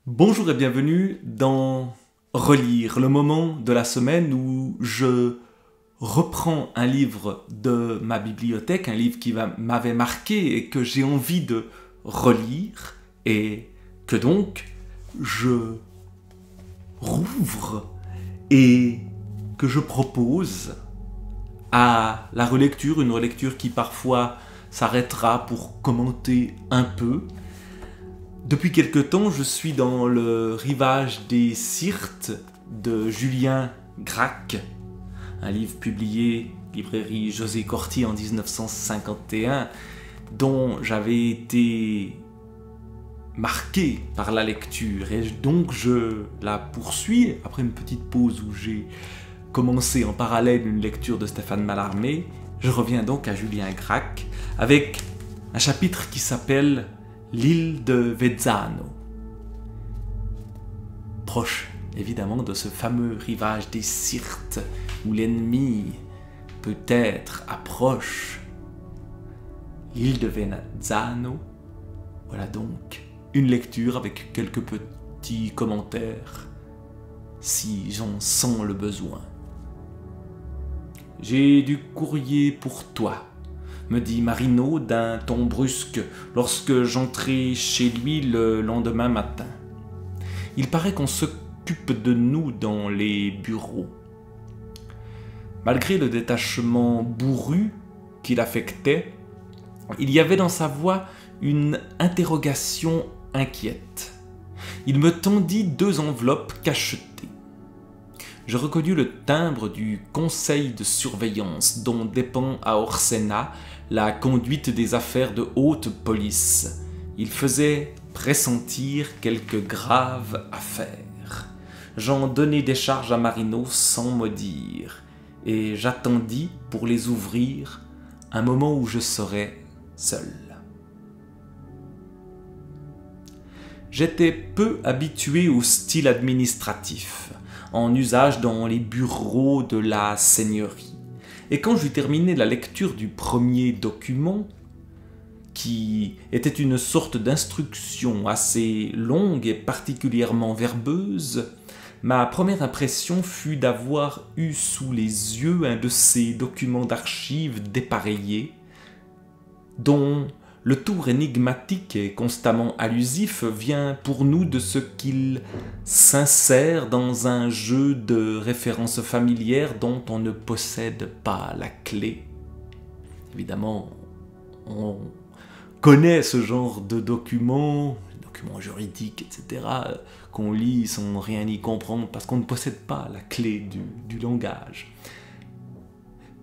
Bonjour et bienvenue dans Relire, le moment de la semaine où je reprends un livre de ma bibliothèque, un livre qui m'avait marqué et que j'ai envie de relire et que donc je rouvre et que je propose à la relecture, une relecture qui parfois s'arrêtera pour commenter un peu. Depuis quelque temps, je suis dans le rivage des Syrtes de Julien Gracq, un livre publié librairie José Corti en 1951, dont j'avais été marqué par la lecture. Et donc je la poursuis, après une petite pause où j'ai commencé en parallèle une lecture de Stéphane Mallarmé. Je reviens donc à Julien Gracq avec un chapitre qui s'appelle L'île de Vezzano, proche évidemment de ce fameux rivage des Syrtes où l'ennemi peut-être approche. L'île de Vezzano, voilà donc une lecture avec quelques petits commentaires si j'en sens le besoin. J'ai du courrier pour toi, me dit Marino d'un ton brusque lorsque j'entrai chez lui le lendemain matin. Il paraît qu'on s'occupe de nous dans les bureaux. Malgré le détachement bourru qu'il affectait, il y avait dans sa voix une interrogation inquiète. Il me tendit 2 enveloppes cachetées. Je reconnus le timbre du conseil de surveillance dont dépend à Orsena la conduite des affaires de haute police. Il faisait pressentir quelques graves affaires. J'en donnai des charges à Marino sans mot dire, et j'attendis pour les ouvrir un moment où je serais seul. J'étais peu habitué au style administratif, en usage dans les bureaux de la seigneurie. Et quand j'eus terminé la lecture du premier document, qui était une sorte d'instruction assez longue et particulièrement verbeuse, ma première impression fut d'avoir eu sous les yeux un de ces documents d'archives dépareillés, dont le tour énigmatique et constamment allusif vient pour nous de ce qu'il s'insère dans un jeu de références familières dont on ne possède pas la clé. Évidemment, on connaît ce genre de documents juridiques, etc., qu'on lit sans rien y comprendre parce qu'on ne possède pas la clé du langage.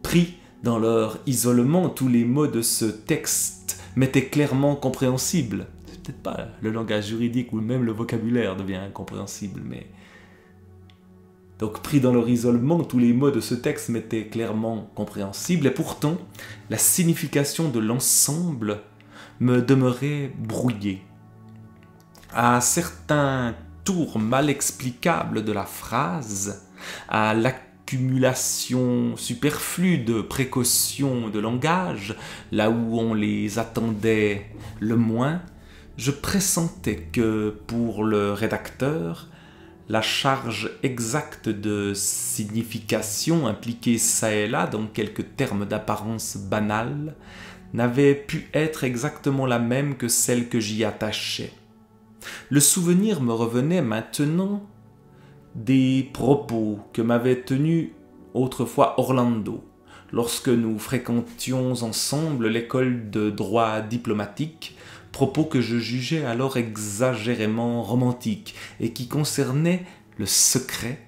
Pris dans leur isolement, tous les mots de ce texte m'étaient clairement compréhensibles. C'est peut-être pas le langage juridique où même le vocabulaire devient incompréhensible, mais... Donc, pris dans leur isolement, tous les mots de ce texte m'étaient clairement compréhensibles, et pourtant, la signification de l'ensemble me demeurait brouillée. À certains tours mal explicables de la phrase, à l'accumulation superflue de précautions de langage, là où on les attendait le moins, je pressentais que, pour le rédacteur, la charge exacte de signification impliquée çà et là dans quelques termes d'apparence banale n'avait pu être exactement la même que celle que j'y attachais. Le souvenir me revenait maintenant des propos que m'avait tenus autrefois Orlando, lorsque nous fréquentions ensemble l'école de droit diplomatique, propos que je jugeais alors exagérément romantiques et qui concernaient le secret.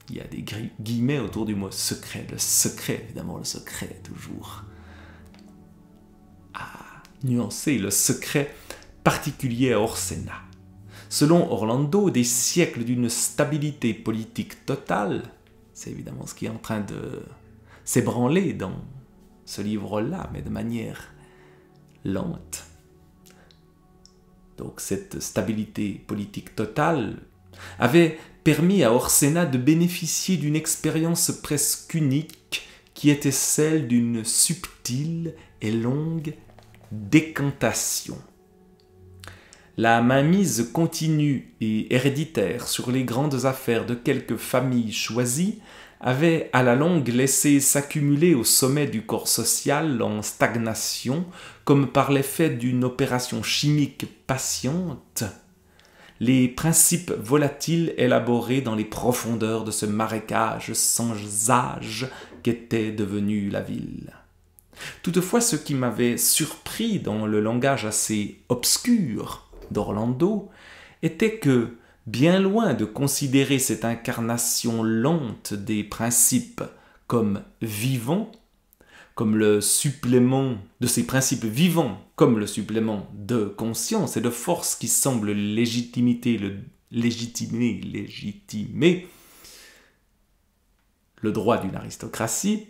Il y a des guillemets autour du mot secret, le secret, évidemment le secret toujours à nuancer, le secret particulier à Orsena. Selon Orlando, des siècles d'une stabilité politique totale, c'est évidemment ce qui est en train de s'ébranler dans ce livre-là, mais de manière lente. Donc cette stabilité politique totale avait permis à Orsena de bénéficier d'une expérience presque unique qui était celle d'une subtile et longue décantation. la mainmise continue et héréditaire sur les grandes affaires de quelques familles choisies avait à la longue laissé s'accumuler au sommet du corps social en stagnation, comme par l'effet d'une opération chimique patiente, les principes volatiles élaborés dans les profondeurs de ce marécage sans âge qu'était devenue la ville. Toutefois, ce qui m'avait surpris dans le langage assez obscur d'Orlando était que, bien loin de considérer cette incarnation lente des principes comme vivants, comme le supplément de ces principes vivants, comme le supplément de conscience et de force qui semble légitimer le droit d'une aristocratie,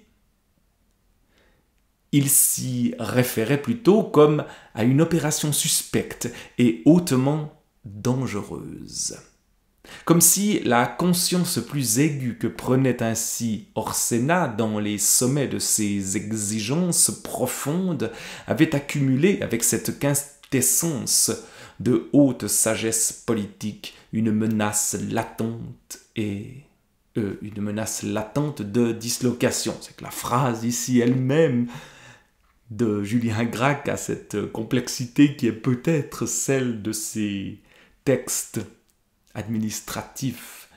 il s'y référait plutôt comme à une opération suspecte et hautement dangereuse. Comme si la conscience plus aiguë que prenait ainsi Orsena dans les sommets de ses exigences profondes avait accumulé avec cette quintessence de haute sagesse politique une menace latente de dislocation. C'est que la phrase ici elle-même de Julien Gracq a cette complexité qui est peut-être celle de ces textes administratifs.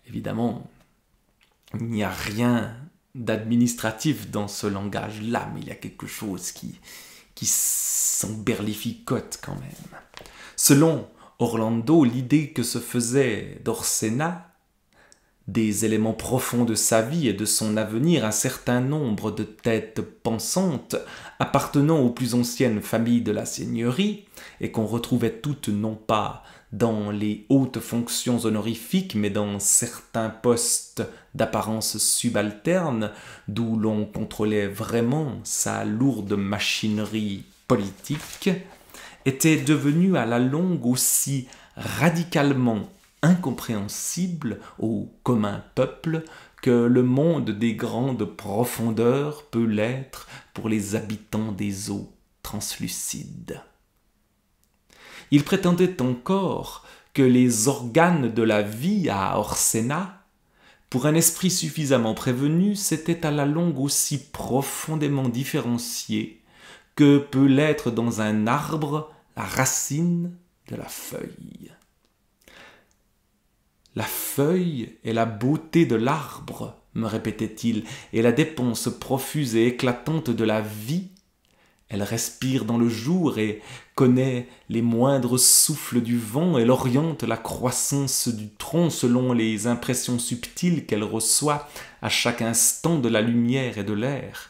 Évidemment, il n'y a rien d'administratif dans ce langage-là, mais il y a quelque chose qui s'emberlificote quand même. Selon Orlando, l'idée que se faisait d'Orsena, des éléments profonds de sa vie et de son avenir, un certain nombre de têtes pensantes appartenant aux plus anciennes familles de la seigneurie, et qu'on retrouvait toutes non pas dans les hautes fonctions honorifiques, mais dans certains postes d'apparence subalterne, d'où l'on contrôlait vraiment sa lourde machinerie politique, étaient devenues à la longue aussi radicalement incompréhensible au commun peuple que le monde des grandes profondeurs peut l'être pour les habitants des eaux translucides. Il prétendait encore que les organes de la vie à Orsena, pour un esprit suffisamment prévenu, s'étaient à la longue aussi profondément différenciés que peut l'être dans un arbre la racine de la feuille. La feuille est la beauté de l'arbre, me répétait-il, et la dépense profuse et éclatante de la vie. Elle respire dans le jour et connaît les moindres souffles du vent. Elle oriente la croissance du tronc selon les impressions subtiles qu'elle reçoit à chaque instant de la lumière et de l'air.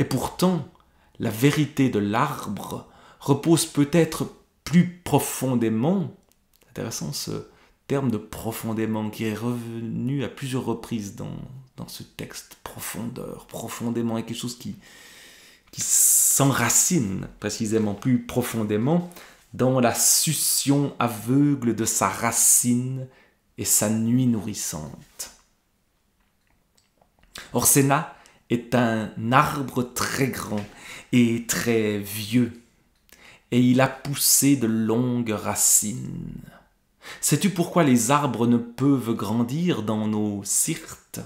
Et pourtant, la vérité de l'arbre repose peut-être plus profondément, c'est intéressant ce terme de profondément qui est revenu à plusieurs reprises dans ce texte, profondeur, profondément, est quelque chose qui s'enracine précisément plus profondément dans la succion aveugle de sa racine et sa nuit nourrissante. Orsena est un arbre très grand et très vieux, et il a poussé de longues racines. Sais-tu pourquoi les arbres ne peuvent grandir dans nos syrtes ?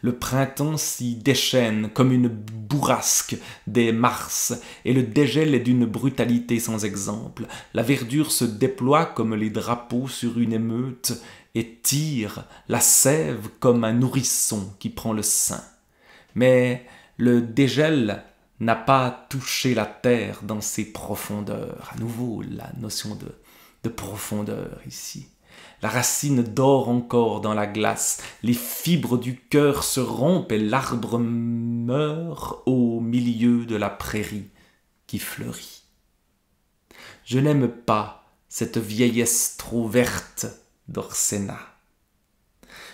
Le printemps s'y déchaîne comme une bourrasque des mars, et le dégel est d'une brutalité sans exemple. La verdure se déploie comme les drapeaux sur une émeute, et tire la sève comme un nourrisson qui prend le sein. Mais le dégel n'a pas touché la terre dans ses profondeurs. À nouveau, la notion de profondeur ici. La racine dort encore dans la glace, les fibres du cœur se rompent et l'arbre meurt au milieu de la prairie qui fleurit. Je n'aime pas cette vieillesse trop verte d'Orsena.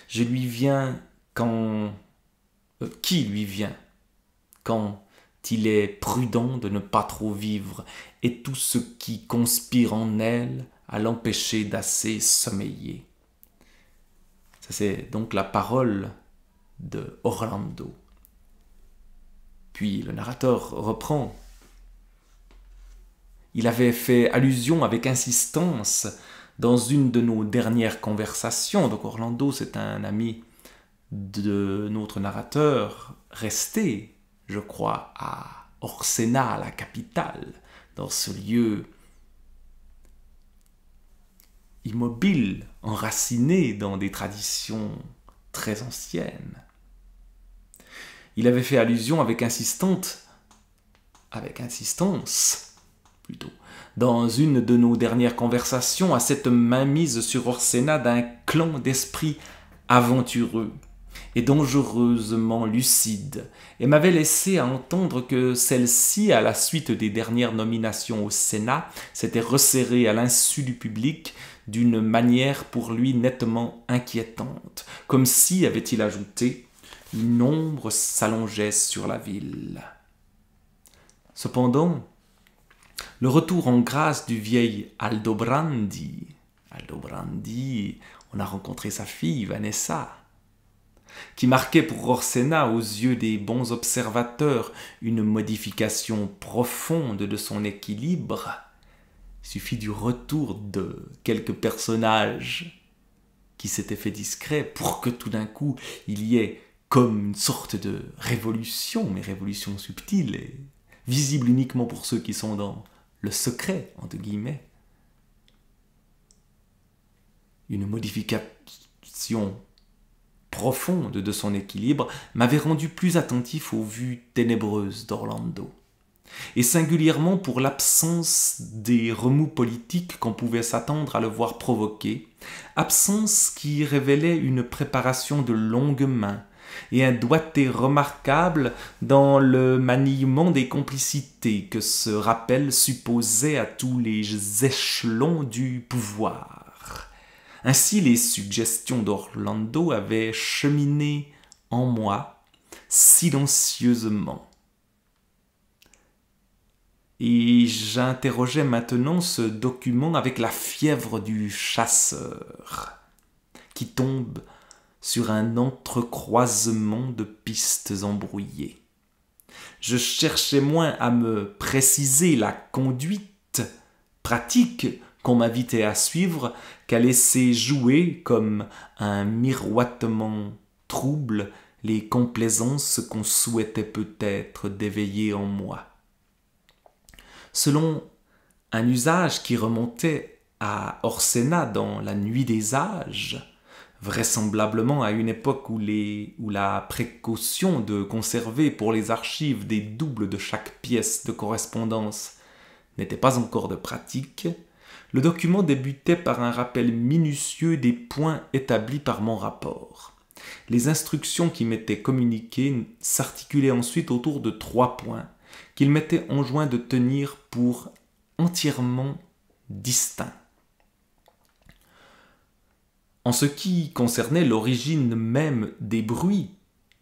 Je lui viens quand... qui lui vient quand il est prudent de ne pas trop vivre et tout ce qui conspire en elle à l'empêcher d'assez sommeiller. Ça, c'est donc la parole de Orlando. Puis le narrateur reprend. Il avait fait allusion avec insistance dans une de nos dernières conversations. Donc Orlando, c'est un ami de notre narrateur resté, je crois, à Orsena, la capitale, dans ce lieu immobile, enraciné dans des traditions très anciennes. Il avait fait allusion avec insistance, plutôt, dans une de nos dernières conversations à cette mainmise sur Orsena d'un clan d'esprits aventureux et dangereusement lucides, et m'avait laissé à entendre que celle-ci, à la suite des dernières nominations au Sénat, s'était resserrée à l'insu du public d'une manière pour lui nettement inquiétante, comme si, avait-il ajouté, une ombre s'allongeait sur la ville. Cependant, le retour en grâce du vieil Aldobrandi, on a rencontré sa fille Vanessa, qui marquait pour Orsena aux yeux des bons observateurs une modification profonde de son équilibre. Il suffit du retour de quelques personnages qui s'étaient fait discrets pour que tout d'un coup il y ait comme une sorte de révolution, mais révolution subtile et visible uniquement pour ceux qui sont dans le secret, entre guillemets. Une modification profonde de son équilibre m'avait rendu plus attentif aux vues ténébreuses d'Orlando, et singulièrement pour l'absence des remous politiques qu'on pouvait s'attendre à le voir provoquer, absence qui révélait une préparation de longue main et un doigté remarquable dans le maniement des complicités que ce rappel supposait à tous les échelons du pouvoir. Ainsi, les suggestions d'Orlando avaient cheminé en moi silencieusement. Et j'interrogeais maintenant ce document avec la fièvre du chasseur, qui tombe sur un entrecroisement de pistes embrouillées. Je cherchais moins à me préciser la conduite pratique qu'on m'invitait à suivre qu'à laisser jouer comme un miroitement trouble les complaisances qu'on souhaitait peut-être d'éveiller en moi. Selon un usage qui remontait à Orsena dans la nuit des âges, vraisemblablement à une époque où la précaution de conserver pour les archives des doubles de chaque pièce de correspondance n'était pas encore de pratique, le document débutait par un rappel minutieux des points établis par mon rapport. Les instructions qui m'étaient communiquées s'articulaient ensuite autour de 3 points qu'il m'était enjoint de tenir pour entièrement distincts. En ce qui concernait l'origine même des bruits,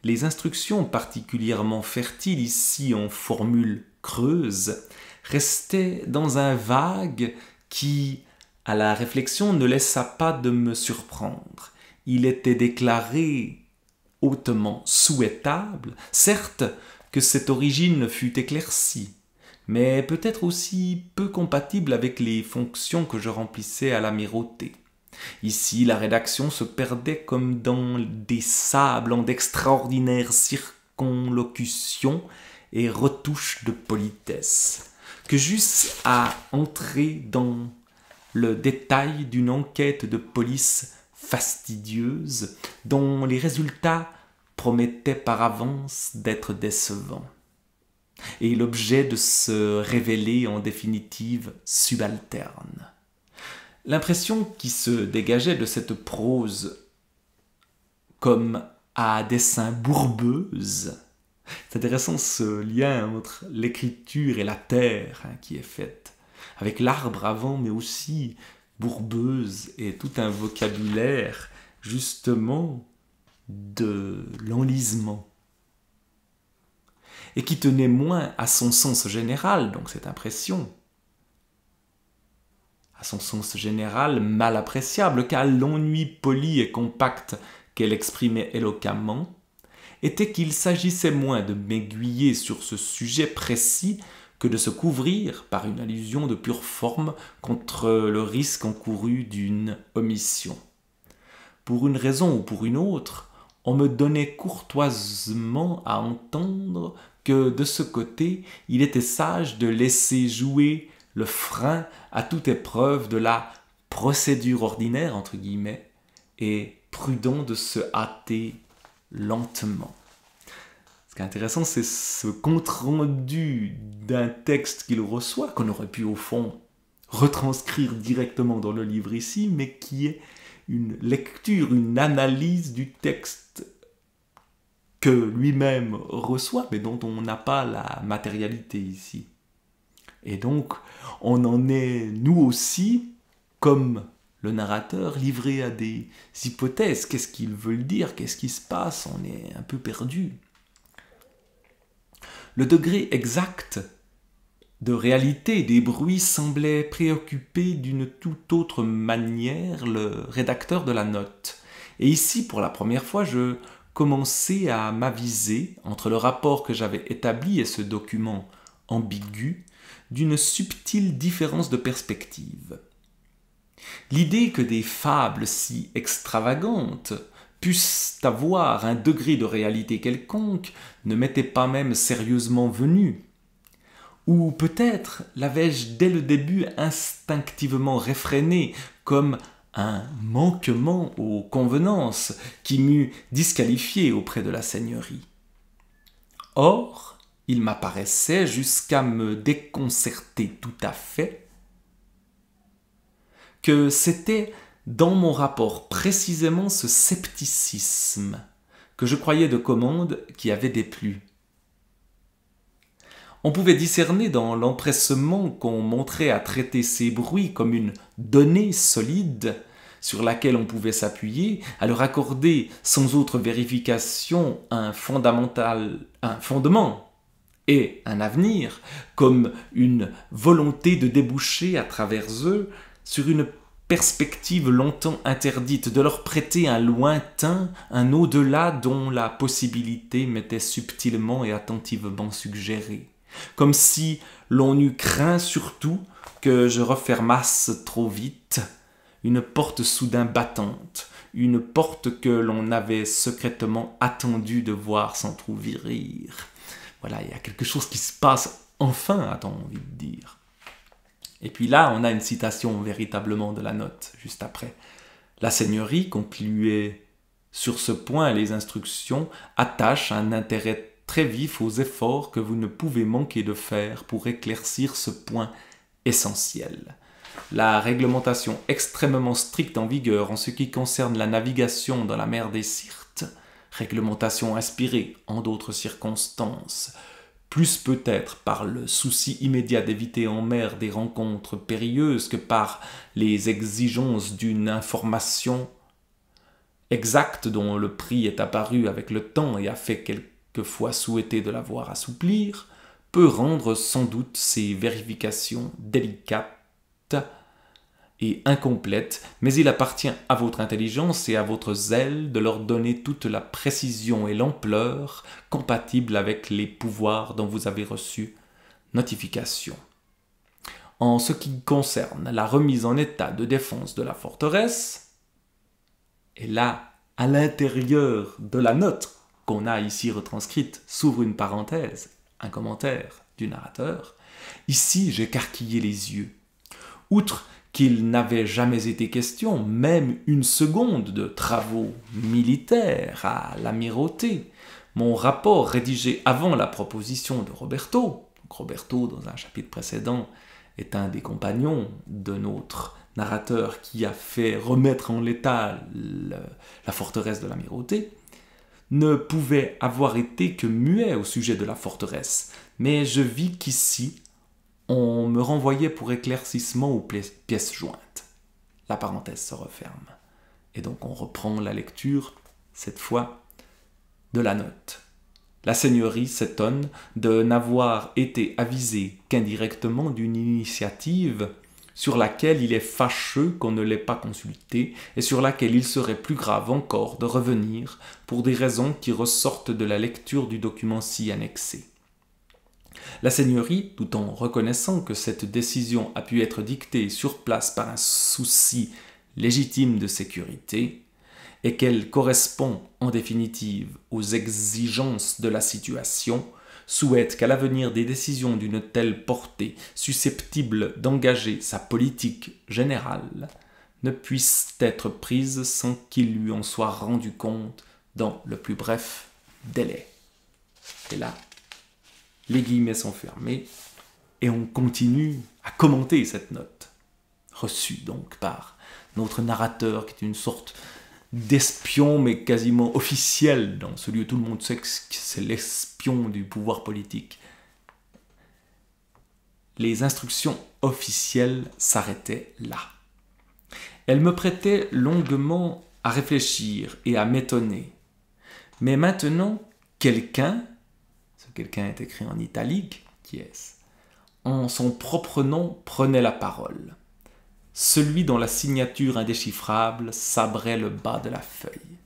les instructions particulièrement fertiles ici en formules creuses restaient dans un vague qui, à la réflexion, ne laissa pas de me surprendre. Il était déclaré hautement souhaitable, certes, que cette origine fût éclaircie, mais peut-être aussi peu compatible avec les fonctions que je remplissais à l'amirauté. Ici, la rédaction se perdait comme dans des sables d'extraordinaires circonlocutions et retouches de politesse, que j'eusse à entrer dans le détail d'une enquête de police fastidieuse dont les résultats promettaient par avance d'être décevants, et l'objet de se révéler en définitive subalterne. L'impression qui se dégageait de cette prose comme à dessein bourbeuse, c'est intéressant ce lien entre l'écriture et la terre qui est faite, avec l'arbre avant, mais aussi bourbeuse et tout un vocabulaire justement de l'enlisement, et qui tenait moins à son sens général, donc cette impression, à son sens général mal appréciable, qu'à l'ennui poli et compact qu'elle exprimait éloquemment, était qu'il s'agissait moins de m'aiguiller sur ce sujet précis que de se couvrir par une allusion de pure forme contre le risque encouru d'une omission. Pour une raison ou pour une autre, on me donnait courtoisement à entendre que de ce côté, il était sage de laisser jouer le frein à toute épreuve de la procédure ordinaire, entre guillemets, et prudent de se hâter lentement. Ce qui est intéressant, c'est ce compte-rendu d'un texte qu'il reçoit, qu'on aurait pu au fond retranscrire directement dans le livre ici, mais qui est une lecture, une analyse du texte que lui-même reçoit, mais dont on n'a pas la matérialité ici. Et donc, on en est, nous aussi, comme le narrateur, livré à des hypothèses. Qu'est-ce qu'ils veulent dire? Qu'est-ce qui se passe? On est un peu perdu. Le degré exact de réalité des bruits semblait préoccuper d'une toute autre manière le rédacteur de la note. Et ici, pour la première fois, je commençais à m'aviser, entre le rapport que j'avais établi et ce document ambigu, d'une subtile différence de perspective. L'idée que des fables si extravagantes puissent avoir un degré de réalité quelconque ne m'était pas même sérieusement venue. Ou peut-être l'avais-je dès le début instinctivement réfréné comme un manquement aux convenances qui m'eût disqualifié auprès de la seigneurie. Or, il m'apparaissait, jusqu'à me déconcerter tout à fait, que c'était dans mon rapport précisément ce scepticisme que je croyais de commande qui avait déplu. On pouvait discerner dans l'empressement qu'on montrait à traiter ces bruits comme une donnée solide sur laquelle on pouvait s'appuyer, à leur accorder sans autre vérification un fondement et un avenir, comme une volonté de déboucher à travers eux sur une perspective longtemps interdite, de leur prêter un lointain, un au-delà dont la possibilité m'était subtilement et attentivement suggérée. Comme si l'on eût craint surtout que je refermasse trop vite une porte soudain battante, une porte que l'on avait secrètement attendu de voir s'entr'ouvrir. Voilà, il y a quelque chose qui se passe enfin, a-t-on envie de dire. Et puis là, on a une citation véritablement de la note, juste après. La seigneurie, concluait sur ce point les instructions, attache un intérêt très vif aux efforts que vous ne pouvez manquer de faire pour éclaircir ce point essentiel. La réglementation extrêmement stricte en vigueur en ce qui concerne la navigation dans la mer des Syrtes, réglementation inspirée en d'autres circonstances, plus peut-être par le souci immédiat d'éviter en mer des rencontres périlleuses que par les exigences d'une information exacte dont le prix est apparu avec le temps et a fait quelquefois souhaiter de la voir assouplir, peut rendre sans doute ces vérifications délicates et incomplètes, mais il appartient à votre intelligence et à votre zèle de leur donner toute la précision et l'ampleur compatibles avec les pouvoirs dont vous avez reçu notification. En ce qui concerne la remise en état de défense de la forteresse, et là, à l'intérieur de la note qu'on a ici retranscrite, s'ouvre une parenthèse, un commentaire du narrateur, ici j'écarquillais les yeux. Outre qu'il n'avait jamais été question, même une seconde, de travaux militaires à l'amirauté, mon rapport rédigé avant la proposition de Roberto, donc Roberto dans un chapitre précédent est un des compagnons de notre narrateur qui a fait remettre en l'état la forteresse de l'amirauté, ne pouvait avoir été que muet au sujet de la forteresse, mais je vis qu'ici, on me renvoyait pour éclaircissement aux pièces jointes. La parenthèse se referme. Et donc on reprend la lecture, cette fois, de la note. La seigneurie s'étonne de n'avoir été avisée qu'indirectement d'une initiative sur laquelle il est fâcheux qu'on ne l'ait pas consulté et sur laquelle il serait plus grave encore de revenir pour des raisons qui ressortent de la lecture du document ci annexé. La seigneurie, tout en reconnaissant que cette décision a pu être dictée sur place par un souci légitime de sécurité, et qu'elle correspond en définitive aux exigences de la situation, souhaite qu'à l'avenir des décisions d'une telle portée susceptibles d'engager sa politique générale ne puissent être prises sans qu'il lui en soit rendu compte dans le plus bref délai. Et là, les guillemets sont fermés et on continue à commenter cette note, reçue donc par notre narrateur qui est une sorte d'espion mais quasiment officiel dans ce lieu. Tout le monde sait que c'est l'espion du pouvoir politique. Les instructions officielles s'arrêtaient là. Elles me prêtaient longuement à réfléchir et à m'étonner. Mais maintenant, quelqu'un, ce quelqu'un est écrit en italique, qui est-ce, en son propre nom prenait la parole. Celui dont la signature indéchiffrable sabrait le bas de la feuille.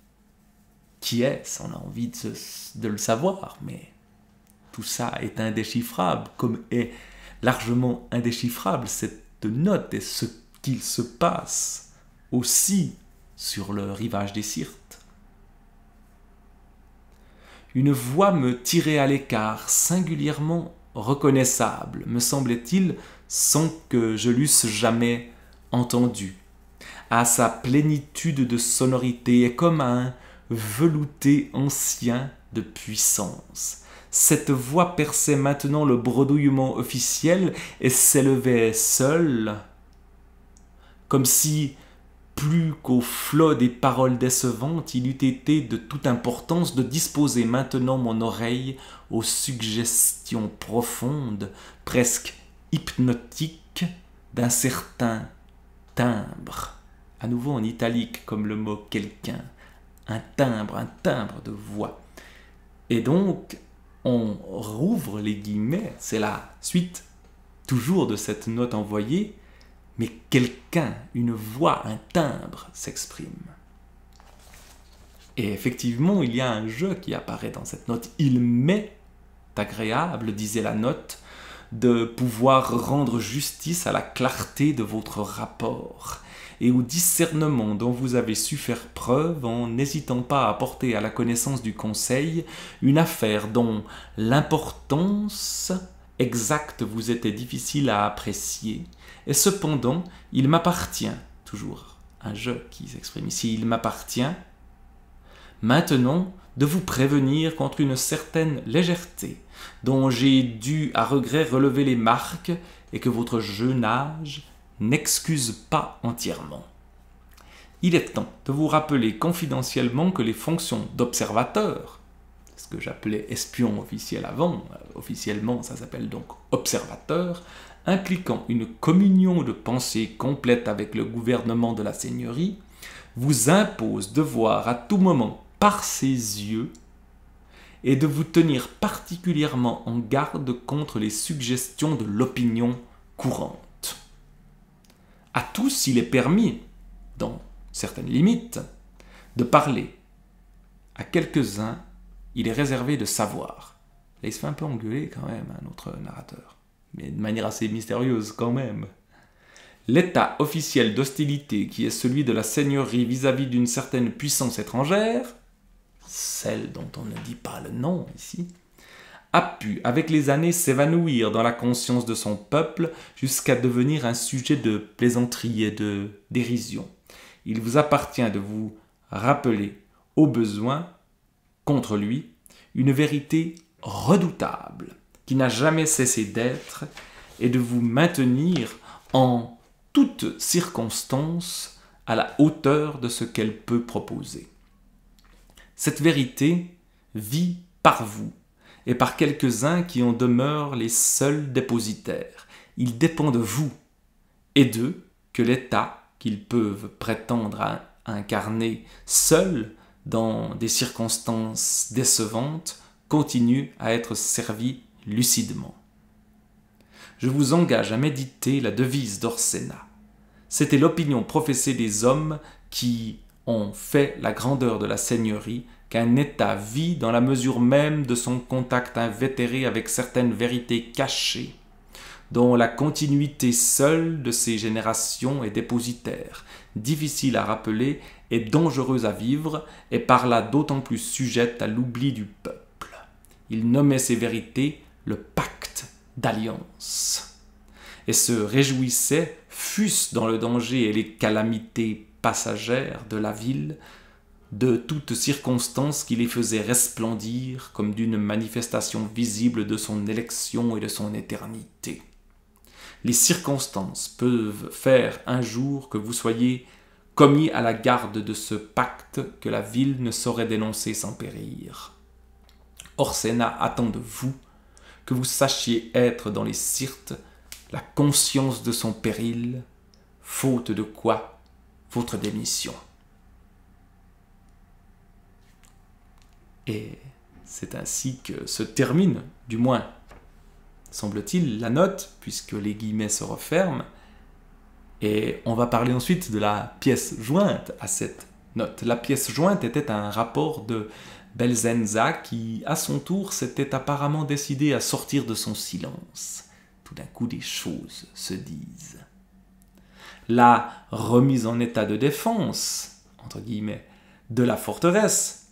Qui est-ce? On a envie de le savoir, mais tout ça est indéchiffrable, comme est largement indéchiffrable cette note et ce qu'il se passe aussi sur le rivage des Syrtes. Une voix me tirait à l'écart, singulièrement reconnaissable, me semblait-il, sans que je l'eusse jamais entendu, à sa plénitude de sonorité et comme à un velouté ancien de puissance. Cette voix perçait maintenant le bredouillement officiel et s'élevait seule, comme si, plus qu'au flot des paroles décevantes, il eût été de toute importance de disposer maintenant mon oreille aux suggestions profondes, presque hypnotiques, d'un certain timbre, à nouveau en italique comme le mot quelqu'un, un timbre de voix. Et donc, on rouvre les guillemets, c'est la suite toujours de cette note envoyée, mais quelqu'un, une voix, un timbre s'exprime. Et effectivement, il y a un jeu qui apparaît dans cette note. Il m'est agréable, disait la note, de pouvoir rendre justice à la clarté de votre rapport et au discernement dont vous avez su faire preuve en n'hésitant pas à porter à la connaissance du Conseil une affaire dont l'importance exacte vous était difficile à apprécier, et cependant il m'appartient, toujours un jeu qui s'exprime ici, il m'appartient maintenant de vous prévenir contre une certaine légèreté dont j'ai dû à regret relever les marques et que votre jeune âge n'excuse pas entièrement. Il est temps de vous rappeler confidentiellement que les fonctions d'observateur, ce que j'appelais espion officiel avant, officiellement ça s'appelle donc observateur, impliquant une communion de pensée complète avec le gouvernement de la seigneurie, vous impose de voir à tout moment par ses yeux et de vous tenir particulièrement en garde contre les suggestions de l'opinion courante. À tous, il est permis, dans certaines limites, de parler. À quelques-uns, il est réservé de savoir. Là, il se fait un peu engueuler quand même, notre narrateur, mais de manière assez mystérieuse quand même. L'état officiel d'hostilité qui est celui de la seigneurie vis-à-vis d'une certaine puissance étrangère, celle dont on ne dit pas le nom ici, a pu avec les années s'évanouir dans la conscience de son peuple jusqu'à devenir un sujet de plaisanterie et de dérision. Il vous appartient de vous rappeler au besoin, contre lui, une vérité redoutable qui n'a jamais cessé d'être et de vous maintenir en toutes circonstances à la hauteur de ce qu'elle peut proposer. Cette vérité vit par vous et par quelques-uns qui en demeurent les seuls dépositaires. Il dépend de vous et d'eux que l'État qu'ils peuvent prétendre à incarner seuls dans des circonstances décevantes continue à être servi lucidement. Je vous engage à méditer la devise d'Orsena. C'était l'opinion professée des hommes qui ont fait la grandeur de la seigneurie qu'un État vit dans la mesure même de son contact invétéré avec certaines vérités cachées, dont la continuité seule de ses générations est dépositaire, difficile à rappeler et dangereuse à vivre, et par là d'autant plus sujette à l'oubli du peuple. Il nommait ces vérités le pacte d'alliance, et se réjouissait, fût-ce dans le danger et les calamités passagères de la ville, de toutes circonstances qui les faisaient resplendir comme d'une manifestation visible de son élection et de son éternité. Les circonstances peuvent faire un jour que vous soyez commis à la garde de ce pacte que la ville ne saurait dénoncer sans périr. Orsena attend de vous que vous sachiez être dans les Syrtes la conscience de son péril, faute de quoi votre démission. Et c'est ainsi que se termine, du moins, semble-t-il, la note, puisque les guillemets se referment, et on va parler ensuite de la pièce jointe à cette note. La pièce jointe était un rapport de Belzenza qui, à son tour, s'était apparemment décidé à sortir de son silence. Tout d'un coup, des choses se disent. La remise en état de défense, entre guillemets, de la forteresse.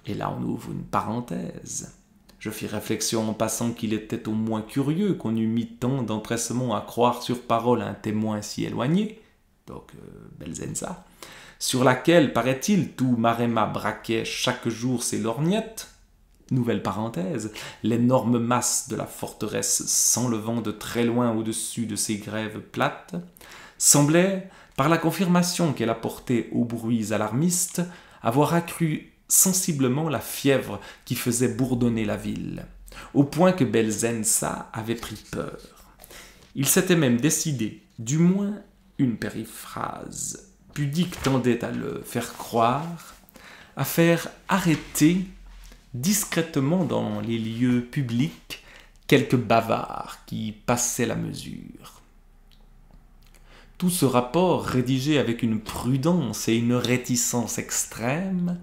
Et là, on ouvre une parenthèse. Je fis réflexion en passant qu'il était au moins curieux qu'on eût mis tant d'empressement à croire sur parole un témoin si éloigné, donc Belzenza, sur laquelle, paraît-il, tout Maremma braquait chaque jour ses lorgnettes. Nouvelle parenthèse, l'énorme masse de la forteresse s'enlevant de très loin au-dessus de ses grèves plates, semblait, par la confirmation qu'elle apportait aux bruits alarmistes, avoir accru sensiblement la fièvre qui faisait bourdonner la ville, au point que Belzenza avait pris peur. Il s'était même décidé, du moins une périphrase pudique tendait à le faire croire, à faire arrêter discrètement dans les lieux publics quelques bavards qui passaient la mesure. Tout ce rapport, rédigé avec une prudence et une réticence extrême,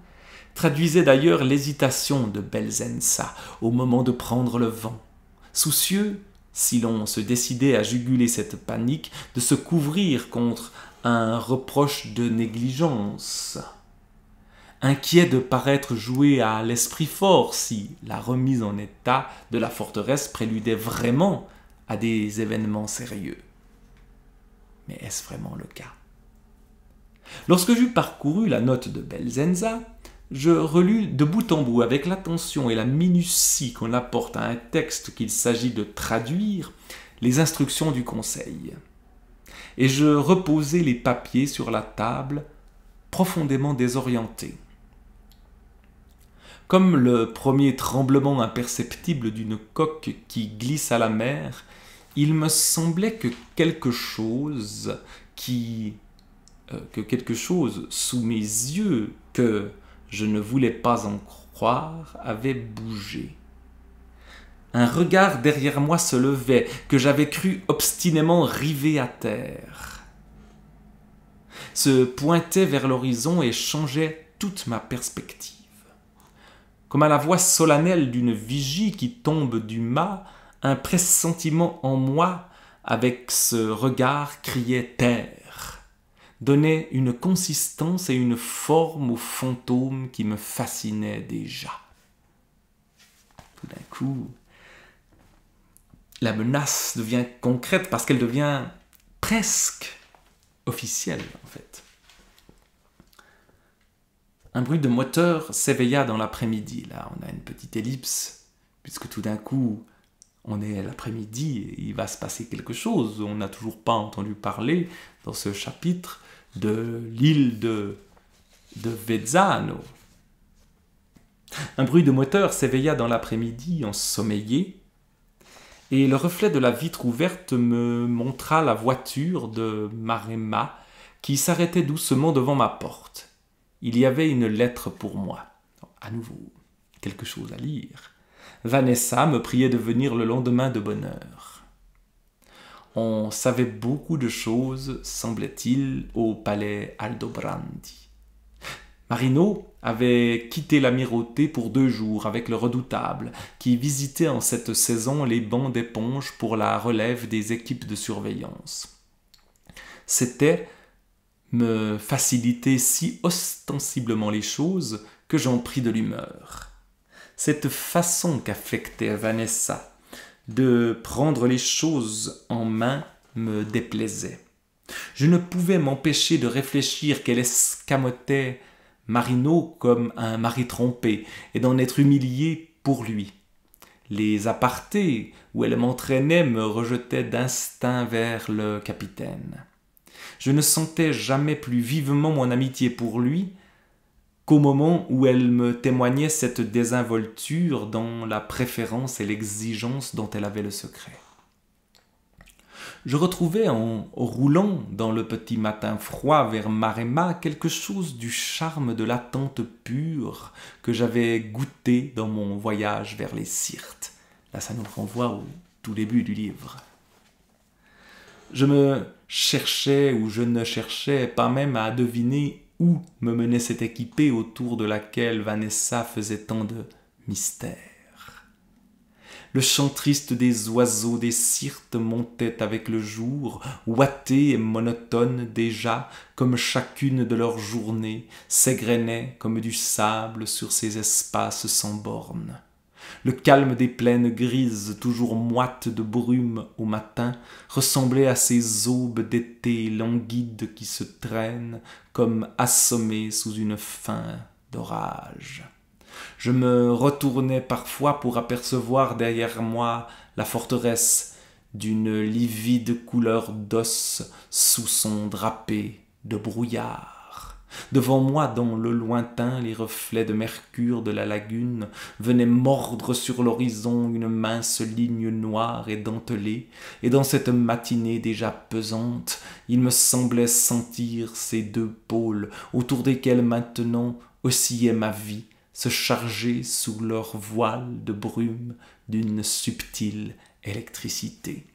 traduisait d'ailleurs l'hésitation de Belzenza au moment de prendre le vent, soucieux, si l'on se décidait à juguler cette panique, de se couvrir contre un reproche de négligence, inquiet de paraître jouer à l'esprit fort si la remise en état de la forteresse préludait vraiment à des événements sérieux. Mais est-ce vraiment le cas? Lorsque j'eus parcouru la note de Belzenza, je relus de bout en bout, avec l'attention et la minutie qu'on apporte à un texte qu'il s'agit de traduire, les instructions du conseil. Et je reposai les papiers sur la table, profondément désorienté. Comme le premier tremblement imperceptible d'une coque qui glisse à la mer, il me semblait que quelque chose sous mes yeux, que je ne voulais pas en croire, avait bougé. Un regard derrière moi se levait, que j'avais cru obstinément rivé à terre, se pointait vers l'horizon et changeait toute ma perspective. Comme à la voix solennelle d'une vigie qui tombe du mât, un pressentiment en moi, avec ce regard, criait « terre », donnait une consistance et une forme aux fantômes qui me fascinaient déjà. Tout d'un coup, la menace devient concrète parce qu'elle devient presque officielle, en fait. Un bruit de moteur s'éveilla dans l'après-midi. Là, on a une petite ellipse, puisque tout d'un coup, on est l'après-midi et il va se passer quelque chose. On n'a toujours pas entendu parler dans ce chapitre de l'île de Vezzano. Un bruit de moteur s'éveilla dans l'après-midi, ensommeillé, et le reflet de la vitre ouverte me montra la voiture de Maremma qui s'arrêtait doucement devant ma porte. Il y avait une lettre pour moi. À nouveau, quelque chose à lire. Vanessa me priait de venir le lendemain de bonne heure. On savait beaucoup de choses, semblait-il, au palais Aldobrandi. Marino avait quitté l'amirauté pour 2 jours avec le Redoutable, qui visitait en cette saison les bancs d'éponges pour la relève des équipes de surveillance. C'était me faciliter si ostensiblement les choses que j'en pris de l'humeur. Cette façon qu'affectait Vanessa de prendre les choses en main me déplaisait. Je ne pouvais m'empêcher de réfléchir qu'elle escamotait Marino comme un mari trompé et d'en être humiliée pour lui. Les apartés où elle m'entraînait me rejetaient d'instinct vers le capitaine. Je ne sentais jamais plus vivement mon amitié pour lui qu'au moment où elle me témoignait cette désinvolture dans la préférence et l'exigence dont elle avait le secret. Je retrouvais en roulant dans le petit matin froid vers Maremma quelque chose du charme de l'attente pure que j'avais goûté dans mon voyage vers les Syrtes. Là, ça nous renvoie au tout début du livre. Je me cherchais ou je ne cherchais pas même à deviner où me menait cette équipée autour de laquelle Vanessa faisait tant de mystère. Le chant triste des oiseaux des Syrtes montait avec le jour, ouaté et monotone déjà, comme chacune de leurs journées, s'égrenait comme du sable sur ces espaces sans bornes. Le calme des plaines grises, toujours moites de brume au matin, ressemblait à ces aubes d'été languides qui se traînent, comme assommées sous une fin d'orage. Je me retournais parfois pour apercevoir derrière moi la forteresse d'une livide couleur d'os sous son drapé de brouillard. Devant moi, dans le lointain, les reflets de mercure de la lagune venaient mordre sur l'horizon une mince ligne noire et dentelée, et dans cette matinée déjà pesante, il me semblait sentir ces 2 pôles autour desquels maintenant oscillait ma vie, se charger sous leur voile de brume d'une subtile électricité.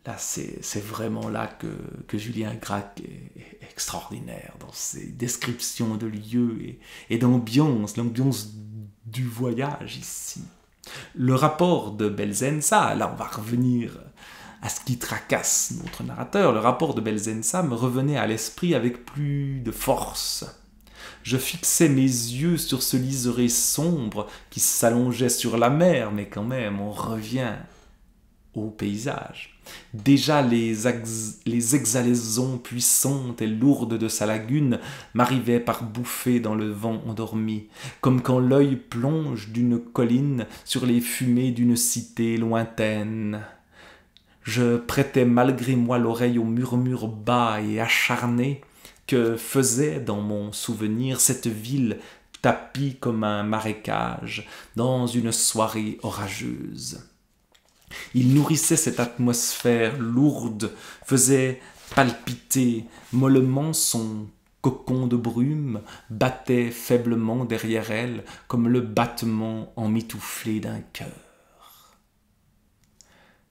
Là, c'est vraiment là que Julien Gracq est extraordinaire dans ses descriptions de lieux et d'ambiance, l'ambiance du voyage ici. Le rapport de Belzenza, là on va revenir à ce qui tracasse notre narrateur, le rapport de Belzenza me revenait à l'esprit avec plus de force. Je fixais mes yeux sur ce liseré sombre qui s'allongeait sur la mer, mais quand même on revient au paysage. Déjà les exhalaisons puissantes et lourdes de sa lagune m'arrivaient par bouffées dans le vent endormi, comme quand l'œil plonge d'une colline sur les fumées d'une cité lointaine. Je prêtais malgré moi l'oreille aux murmures bas et acharnés que faisait dans mon souvenir cette ville tapie comme un marécage dans une soirée orageuse. Il nourrissait cette atmosphère lourde, faisait palpiter mollement son cocon de brume, battait faiblement derrière elle comme le battement emmitouflé d'un cœur.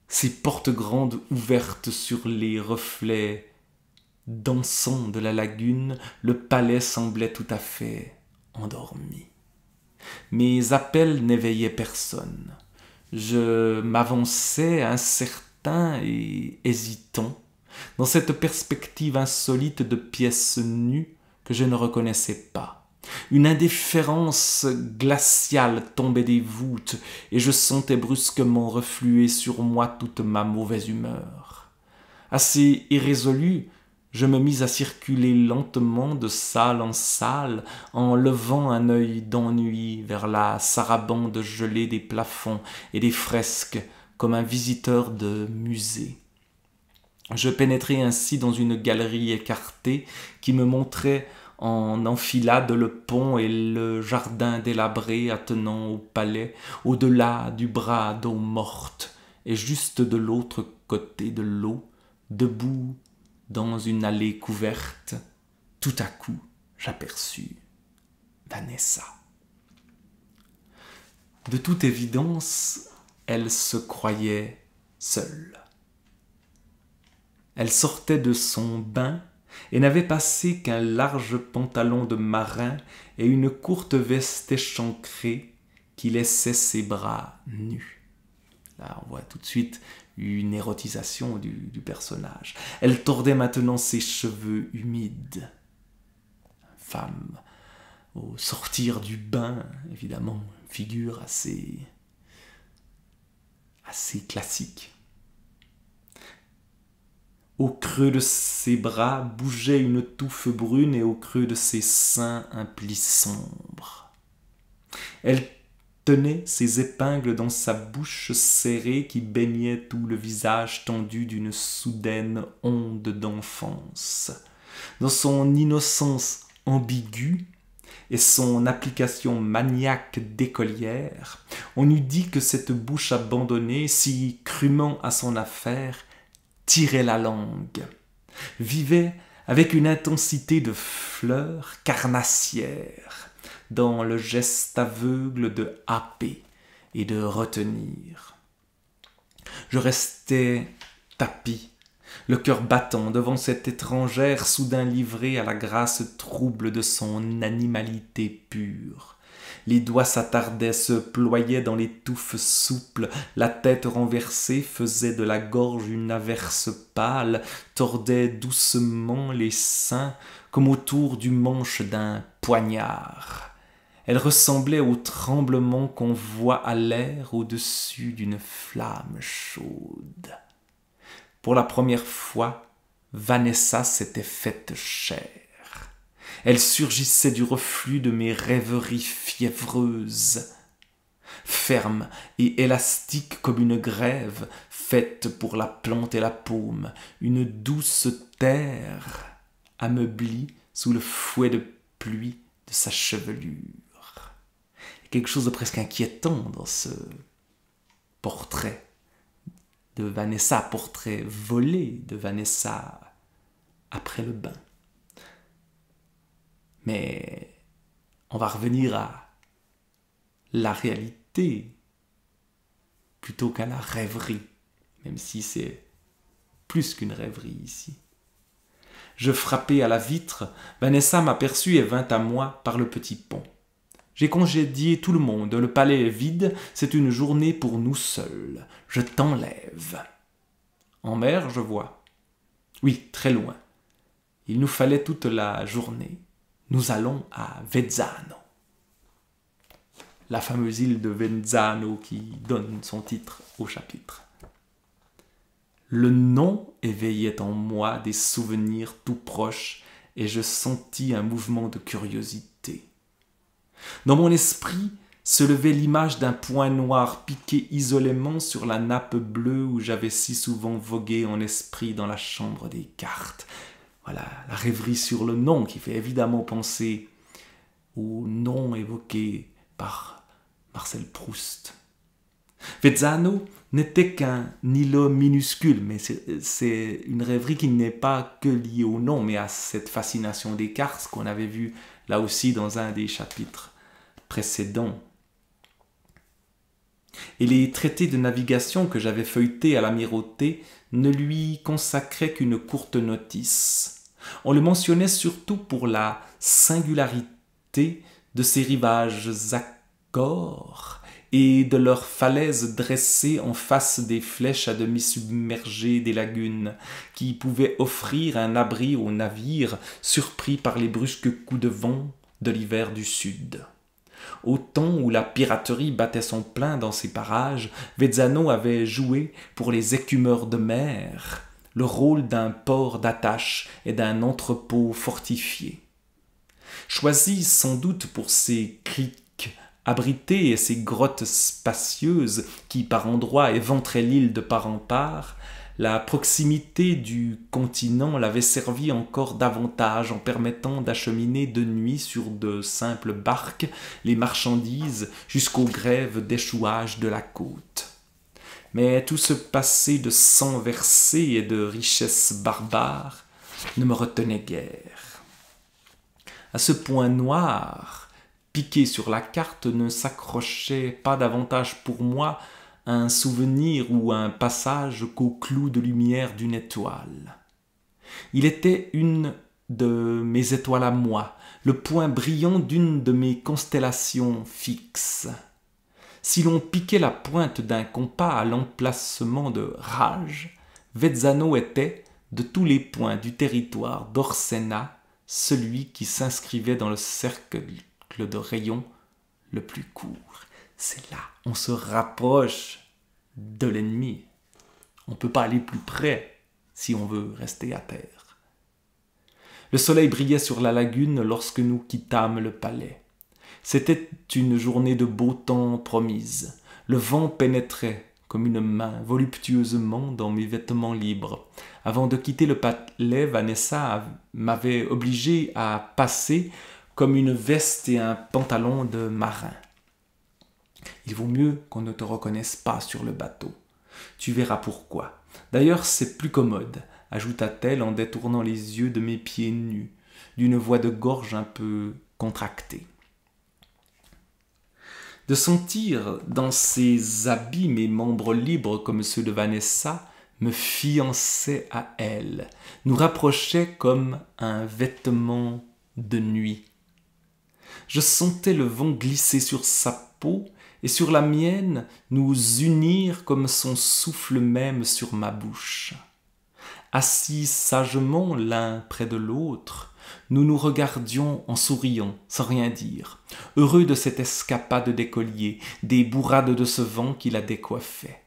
Ses portes grandes ouvertes sur les reflets dansant de la lagune, le palais semblait tout à fait endormi. Mes appels n'éveillaient personne. Je m'avançais incertain et hésitant dans cette perspective insolite de pièces nues que je ne reconnaissais pas. Une indifférence glaciale tombait des voûtes et je sentais brusquement refluer sur moi toute ma mauvaise humeur. Assez irrésolu, je me mis à circuler lentement de salle en salle, en levant un œil d'ennui vers la sarabande gelée des plafonds et des fresques, comme un visiteur de musée. Je pénétrai ainsi dans une galerie écartée qui me montrait en enfilade le pont et le jardin délabré attenant au palais, au-delà du bras d'eau morte, et juste de l'autre côté de l'eau, debout dans une allée couverte, tout à coup, j'aperçus Vanessa. De toute évidence, elle se croyait seule. Elle sortait de son bain et n'avait passé qu'un large pantalon de marin et une courte veste échancrée qui laissait ses bras nus. Là, on voit tout de suite une érotisation du personnage. Elle tordait maintenant ses cheveux humides. Femme, au sortir du bain, évidemment, une figure assez classique. Au creux de ses bras bougeait une touffe brune et au creux de ses seins un pli sombre. Elle tenait ses épingles dans sa bouche serrée qui baignait tout le visage tendu d'une soudaine onde d'enfance. Dans son innocence ambiguë et son application maniaque d'écolière, on eût dit que cette bouche abandonnée, si crûment à son affaire, tirait la langue, vivait avec une intensité de fleur carnassière, dans le geste aveugle de happer et de retenir. Je restais tapi, le cœur battant devant cette étrangère soudain livrée à la grâce trouble de son animalité pure. Les doigts s'attardaient, se ployaient dans les touffes souples, la tête renversée faisait de la gorge une averse pâle, tordait doucement les seins comme autour du manche d'un poignard. Elle ressemblait au tremblement qu'on voit à l'air au-dessus d'une flamme chaude. Pour la première fois, Vanessa s'était faite chair. Elle surgissait du reflux de mes rêveries fiévreuses, ferme et élastique comme une grève faite pour la plante et la paume, une douce terre ameublie sous le fouet de pluie de sa chevelure. Quelque chose de presque inquiétant dans ce portrait de Vanessa, portrait volé de Vanessa après le bain. Mais on va revenir à la réalité plutôt qu'à la rêverie, même si c'est plus qu'une rêverie ici. Je frappai à la vitre, Vanessa m'aperçut et vint à moi par le petit pont. J'ai congédié tout le monde, le palais est vide, c'est une journée pour nous seuls. Je t'enlève. En mer, je vois. Oui, très loin. Il nous fallait toute la journée. Nous allons à Vezzano. La fameuse île de Vezzano qui donne son titre au chapitre. Le nom éveillait en moi des souvenirs tout proches et je sentis un mouvement de curiosité. Dans mon esprit se levait l'image d'un point noir piqué isolément sur la nappe bleue où j'avais si souvent vogué en esprit dans la chambre des cartes. Voilà, la rêverie sur le nom qui fait évidemment penser au nom évoqué par Marcel Proust. Vezzano n'était qu'un îlot minuscule, mais c'est une rêverie qui n'est pas que liée au nom, mais à cette fascination des cartes qu'on avait vu là aussi dans un des chapitres précédents. Et les traités de navigation que j'avais feuilletés à l'amirauté ne lui consacraient qu'une courte notice. On le mentionnait surtout pour la singularité de ses rivages accords et de leurs falaises dressées en face des flèches à demi submergées des lagunes, qui pouvaient offrir un abri aux navires surpris par les brusques coups de vent de l'hiver du sud. Au temps où la piraterie battait son plein dans ces parages, Vezzano avait joué pour les écumeurs de mer le rôle d'un port d'attache et d'un entrepôt fortifié. Choisi sans doute pour ses criques abritées et ses grottes spacieuses qui par endroits éventraient l'île de part en part, la proximité du continent l'avait servi encore davantage en permettant d'acheminer de nuit sur de simples barques les marchandises jusqu'aux grèves d'échouage de la côte. Mais tout ce passé de sang versé et de richesses barbares ne me retenait guère. À ce point noir, piqué sur la carte, ne s'accrochait pas davantage pour moi un souvenir ou un passage qu'au clou de lumière d'une étoile. Il était une de mes étoiles à moi, le point brillant d'une de mes constellations fixes. Si l'on piquait la pointe d'un compas à l'emplacement de Raj, Vezzano était, de tous les points du territoire d'Orsena, celui qui s'inscrivait dans le cercle de rayons le plus court. C'est là, on se rapproche de l'ennemi. On ne peut pas aller plus près si on veut rester à terre. Le soleil brillait sur la lagune lorsque nous quittâmes le palais. C'était une journée de beau temps promise. Le vent pénétrait comme une main voluptueusement dans mes vêtements libres. Avant de quitter le palais, Vanessa m'avait obligé à passer comme une veste et un pantalon de marin. Il vaut mieux qu'on ne te reconnaisse pas sur le bateau. Tu verras pourquoi. D'ailleurs, c'est plus commode, ajouta-t-elle en détournant les yeux de mes pieds nus, d'une voix de gorge un peu contractée. De sentir dans ses habits mes membres libres comme ceux de Vanessa me fiançait à elle, nous rapprochait comme un vêtement de nuit. Je sentais le vent glisser sur sa peau et sur la mienne nous unir comme son souffle même sur ma bouche. Assis sagement l'un près de l'autre, nous nous regardions en souriant, sans rien dire, heureux de cette escapade d'écolier, des bourrades de ce vent qui la décoiffait.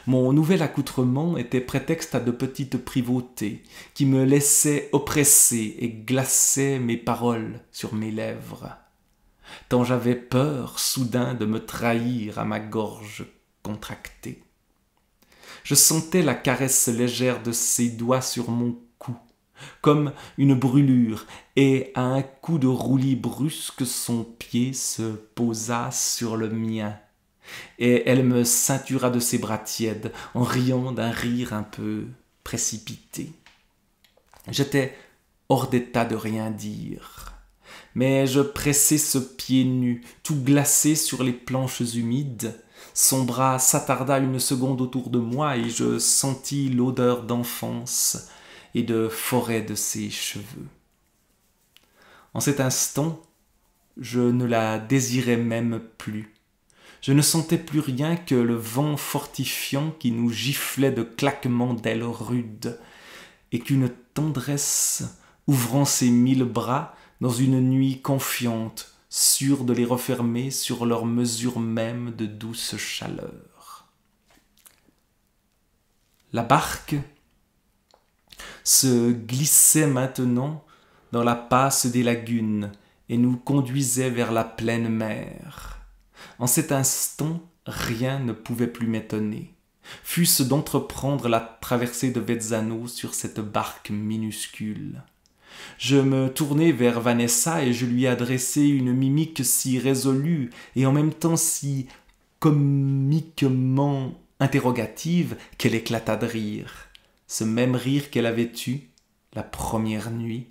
Mon nouvel accoutrement était prétexte à de petites privautés qui me laissaient oppresser et glaçaient mes paroles sur mes lèvres, tant j'avais peur soudain de me trahir à ma gorge contractée. Je sentais la caresse légère de ses doigts sur mon cou, comme une brûlure, et à un coup de roulis brusque, son pied se posa sur le mien, et elle me ceintura de ses bras tièdes, en riant d'un rire un peu précipité. J'étais hors d'état de rien dire, mais je pressai ce pied nu, tout glacé sur les planches humides. Son bras s'attarda une seconde autour de moi et je sentis l'odeur d'enfance et de forêt de ses cheveux. En cet instant, je ne la désirais même plus. Je ne sentais plus rien que le vent fortifiant qui nous giflait de claquements d'ailes rudes et qu'une tendresse, ouvrant ses 1000 bras dans une nuit confiante, sûre de les refermer sur leur mesure même de douce chaleur. La barque se glissait maintenant dans la passe des lagunes et nous conduisait vers la pleine mer. En cet instant, rien ne pouvait plus m'étonner, fût-ce d'entreprendre la traversée de Vezzano sur cette barque minuscule. Je me tournai vers Vanessa et je lui adressai une mimique si résolue et en même temps si comiquement interrogative qu'elle éclata de rire. Ce même rire qu'elle avait eu la première nuit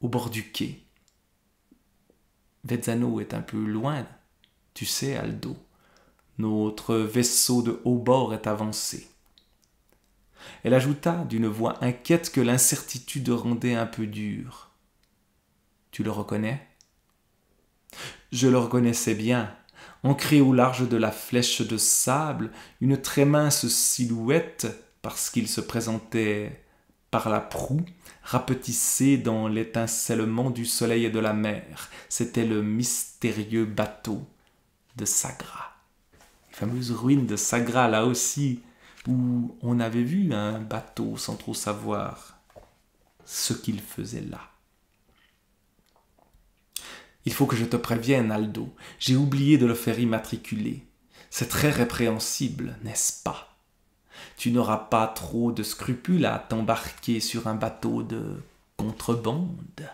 au bord du quai. Vezzano est un peu loin, tu sais, Aldo. Notre vaisseau de haut bord est avancé. Elle ajouta d'une voix inquiète que l'incertitude rendait un peu dure. Tu le reconnais ? Je le reconnaissais bien. Ancrée au large de la flèche de sable, une très mince silhouette, parce qu'il se présentait par la proue, rapetissait dans l'étincellement du soleil et de la mer. C'était le mystérieux bateau de Sagra. Les fameuses ruines de Sagra, là aussi, où on avait vu un bateau sans trop savoir ce qu'il faisait là. Il faut que je te prévienne, Aldo, j'ai oublié de le faire immatriculer. C'est très répréhensible, n'est-ce pas ? Tu n'auras pas trop de scrupules à t'embarquer sur un bateau de contrebande.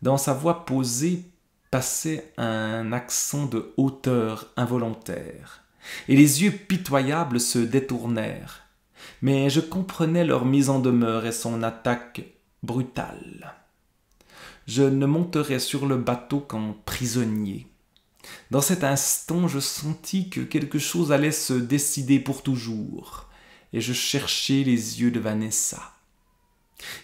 Dans sa voix posée passait un accent de hauteur involontaire, et les yeux pitoyables se détournèrent, mais je comprenais leur mise en demeure et son attaque brutale. Je ne monterai sur le bateau qu'en prisonnier. Dans cet instant, je sentis que quelque chose allait se décider pour toujours, et je cherchai les yeux de Vanessa.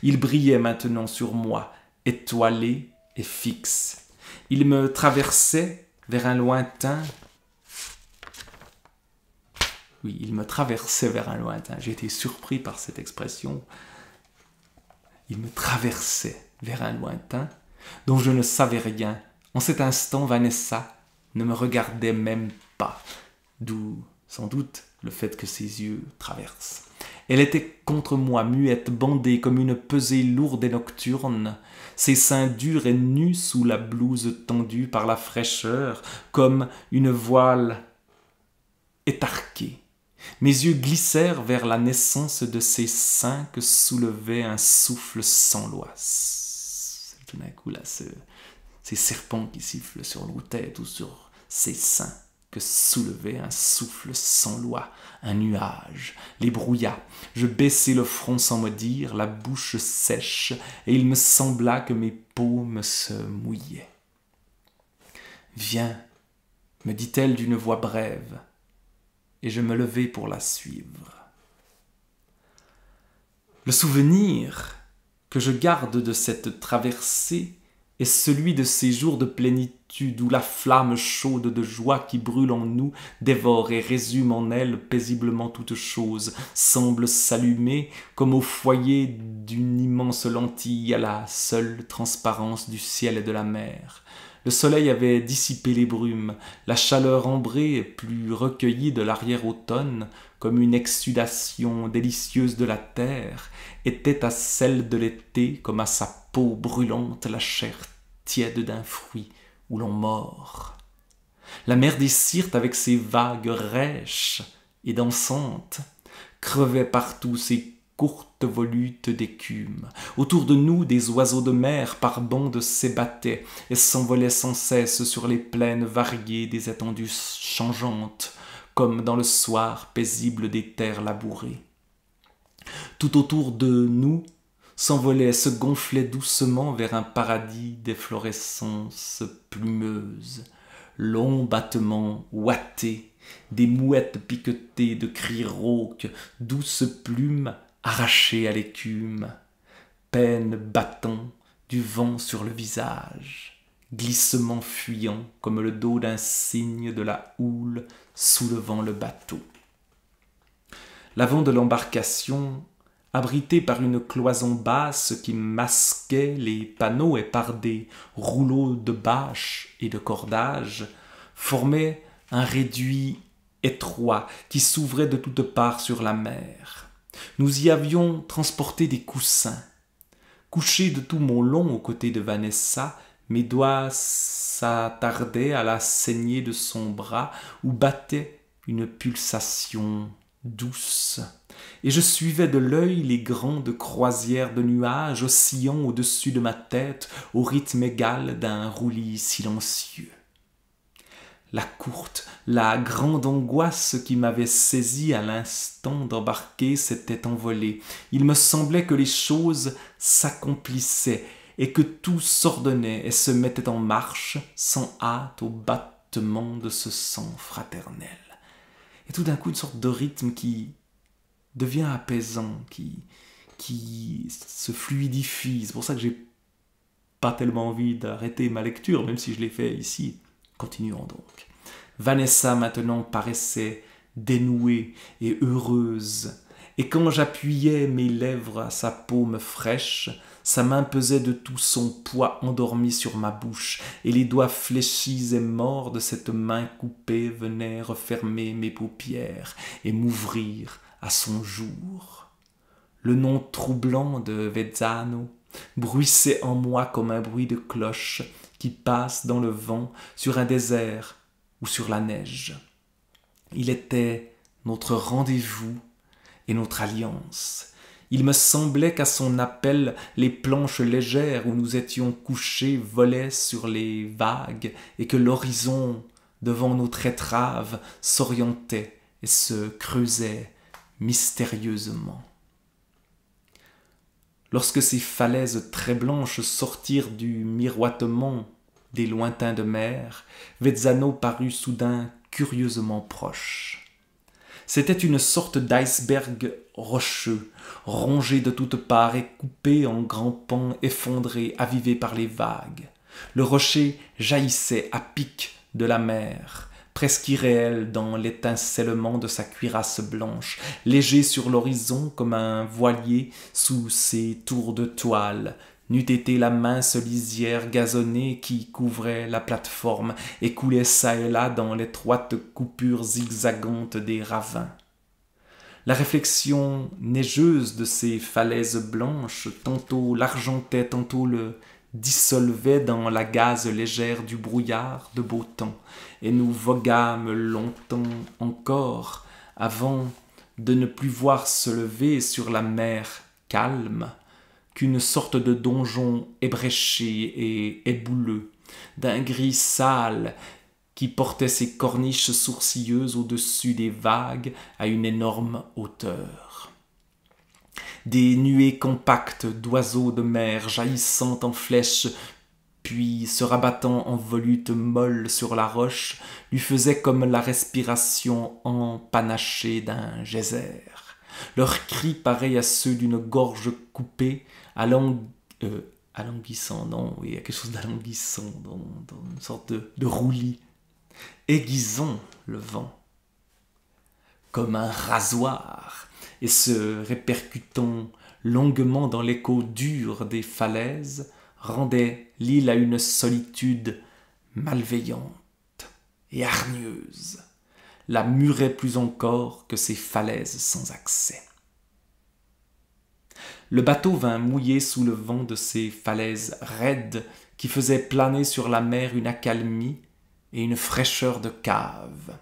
Il brillait maintenant sur moi, étoilé et fixe. Il me traversait vers un lointain. Oui, il me traversait vers un lointain. J'ai été surpris par cette expression. Il me traversait vers un lointain dont je ne savais rien. En cet instant, Vanessa ne me regardait même pas, d'où sans doute le fait que ses yeux traversent. Elle était contre moi, muette, bandée comme une pesée lourde et nocturne, ses seins durs et nus sous la blouse tendue par la fraîcheur, comme une voile étarquée. Mes yeux glissèrent vers la naissance de ses seins que soulevait un souffle sans loi. Tout d'un coup, là, ces serpents qui sifflent sur nos têtes ou sur ses seins que soulevait un souffle sans loi, un nuage, les brouilla. Je baissai le front sans me dire, la bouche sèche, et il me sembla que mes paumes se mouillaient. « Viens, me dit-elle d'une voix brève, et je me levai pour la suivre. Le souvenir que je garde de cette traversée est celui de ces jours de plénitude où la flamme chaude de joie qui brûle en nous dévore et résume en elle paisiblement toute chose, semble s'allumer comme au foyer d'une immense lentille à la seule transparence du ciel et de la mer. Le soleil avait dissipé les brumes, la chaleur ambrée, plus recueillie de l'arrière-automne, comme une exsudation délicieuse de la terre, était à celle de l'été comme à sa peau brûlante la chair tiède d'un fruit où l'on mord. La mer des Syrtes avec ses vagues rêches et dansantes crevait partout ses courtes volutes d'écume. Autour de nous, des oiseaux de mer par bandes s'ébattaient et s'envolaient sans cesse sur les plaines variées des étendues changeantes, comme dans le soir paisible des terres labourées. Tout autour de nous s'envolait, se gonflait doucement vers un paradis d'efflorescences plumeuses, longs battements ouatés, des mouettes piquetées de cris rauques, douces plumes arrachées à l'écume, peine battant du vent sur le visage, glissement fuyant comme le dos d'un cygne de la houle soulevant le bateau. L'avant de l'embarcation, abrité par une cloison basse qui masquait les panneaux et par des rouleaux de bâches et de cordages, formait un réduit étroit qui s'ouvrait de toutes parts sur la mer. Nous y avions transporté des coussins. Couché de tout mon long aux côtés de Vanessa, mes doigts s'attardaient à la saignée de son bras où battait une pulsation douce, et je suivais de l'œil les grandes croisières de nuages oscillant au-dessus de ma tête au rythme égal d'un roulis silencieux. La courte, la grande angoisse qui m'avait saisi à l'instant d'embarquer s'était envolée. Il me semblait que les choses s'accomplissaient et que tout s'ordonnait et se mettait en marche sans hâte au battement de ce sang fraternel. Et tout d'un coup, une sorte de rythme qui devient apaisant, qui se fluidifie. C'est pour ça que j'ai pas tellement envie d'arrêter ma lecture, même si je l'ai fait ici. Continuons donc. Vanessa maintenant paraissait dénouée et heureuse, et quand j'appuyais mes lèvres à sa paume fraîche, sa main pesait de tout son poids endormi sur ma bouche, et les doigts fléchis et morts de cette main coupée venaient refermer mes paupières et m'ouvrir à son jour. Le nom troublant de Vezzano bruissait en moi comme un bruit de cloche qui passe dans le vent sur un désert ou sur la neige. Il était notre rendez-vous et notre alliance. Il me semblait qu'à son appel, les planches légères où nous étions couchés volaient sur les vagues et que l'horizon, devant notre étrave, s'orientait et se creusait mystérieusement. Lorsque ces falaises très blanches sortirent du miroitement des lointains de mer, Vezzano parut soudain curieusement proche. C'était une sorte d'iceberg rocheux, rongé de toutes parts et coupé en grands pans effondrés, avivés par les vagues. Le rocher jaillissait à pic de la mer, presque irréel dans l'étincellement de sa cuirasse blanche, léger sur l'horizon comme un voilier sous ses tours de toile, n'eût été la mince lisière gazonnée qui couvrait la plate-forme et coulait çà et là dans l'étroite coupure zigzagante des ravins. La réflexion neigeuse de ces falaises blanches tantôt l'argentait, tantôt le dissolvait dans la gaze légère du brouillard de beau temps, et nous voguâmes longtemps encore avant de ne plus voir se lever sur la mer calme qu'une sorte de donjon ébréché et ébouleux, d'un gris sale qui portait ses corniches sourcilleuses au-dessus des vagues à une énorme hauteur. Des nuées compactes d'oiseaux de mer jaillissant en flèches, puis se rabattant en volutes molles sur la roche, lui faisaient comme la respiration empanachée d'un geyser. Leurs cris pareils à ceux d'une gorge coupée, alanguissant, non, oui, il y a quelque chose d'alanguissant dans une sorte de roulis, aiguisant le vent comme un rasoir et se répercutant longuement dans l'écho dur des falaises, rendait l'île à une solitude malveillante et hargneuse, la murait plus encore que ces falaises sans accès. Le bateau vint mouiller sous le vent de ces falaises raides qui faisaient planer sur la mer une accalmie et une fraîcheur de cave.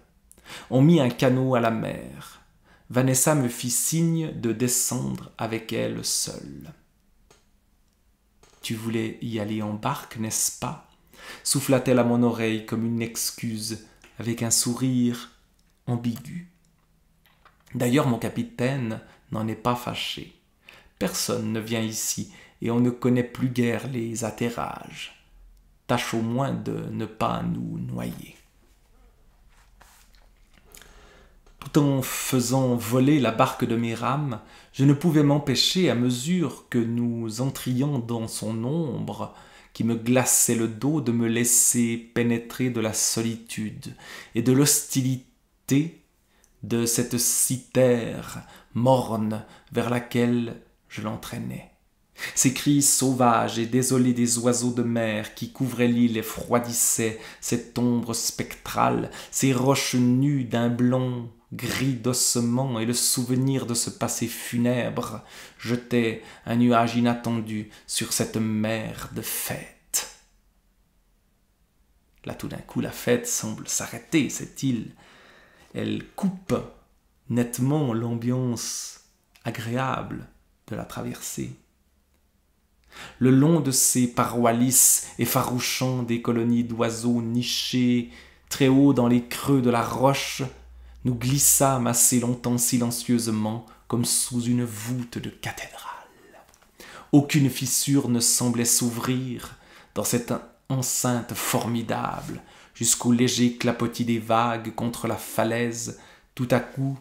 On mit un canot à la mer. Vanessa me fit signe de descendre avec elle seule. « Tu voulais y aller en barque, n'est-ce pas ?» souffla-t-elle à mon oreille comme une excuse, avec un sourire ambigu. D'ailleurs, mon capitaine n'en est pas fâché. Personne ne vient ici et on ne connaît plus guère les atterrages. Tâche au moins de ne pas nous noyer. Tout en faisant voler la barque de mes rames, je ne pouvais m'empêcher, à mesure que nous entrions dans son ombre, qui me glaçait le dos, de me laisser pénétrer de la solitude et de l'hostilité de cette cithère morne vers laquelle je l'entraînais. Ces cris sauvages et désolés des oiseaux de mer qui couvraient l'île et froidissaient cette ombre spectrale, ces roches nues d'un blanc gris d'ossements et le souvenir de ce passé funèbre jetaient un nuage inattendu sur cette mer de fête. Là, tout d'un coup, la fête semble s'arrêter, cette île. Elle coupe nettement l'ambiance agréable de la traversée. Le long de ces parois lisses effarouchant des colonies d'oiseaux nichés très haut dans les creux de la roche, nous glissâmes assez longtemps silencieusement comme sous une voûte de cathédrale. Aucune fissure ne semblait s'ouvrir dans cette enceinte formidable, jusqu'au léger clapotis des vagues contre la falaise. Tout à coup,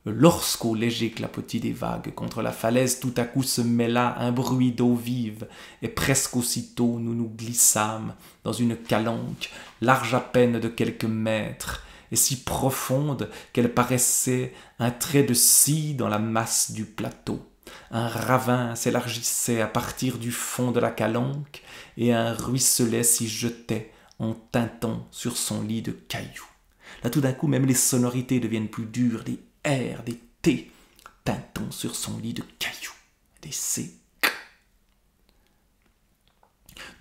lorsqu'au léger clapotis des vagues contre la falaise, tout à coup se mêla un bruit d'eau vive, et presque aussitôt nous nous glissâmes dans une calanque, large à peine de quelques mètres, et si profonde qu'elle paraissait un trait de scie dans la masse du plateau. Un ravin s'élargissait à partir du fond de la calanque, et un ruisselet s'y jetait en tintant sur son lit de cailloux. Là, tout d'un coup, même les sonorités deviennent plus dures, des R, des T, tintant sur son lit de cailloux, des C.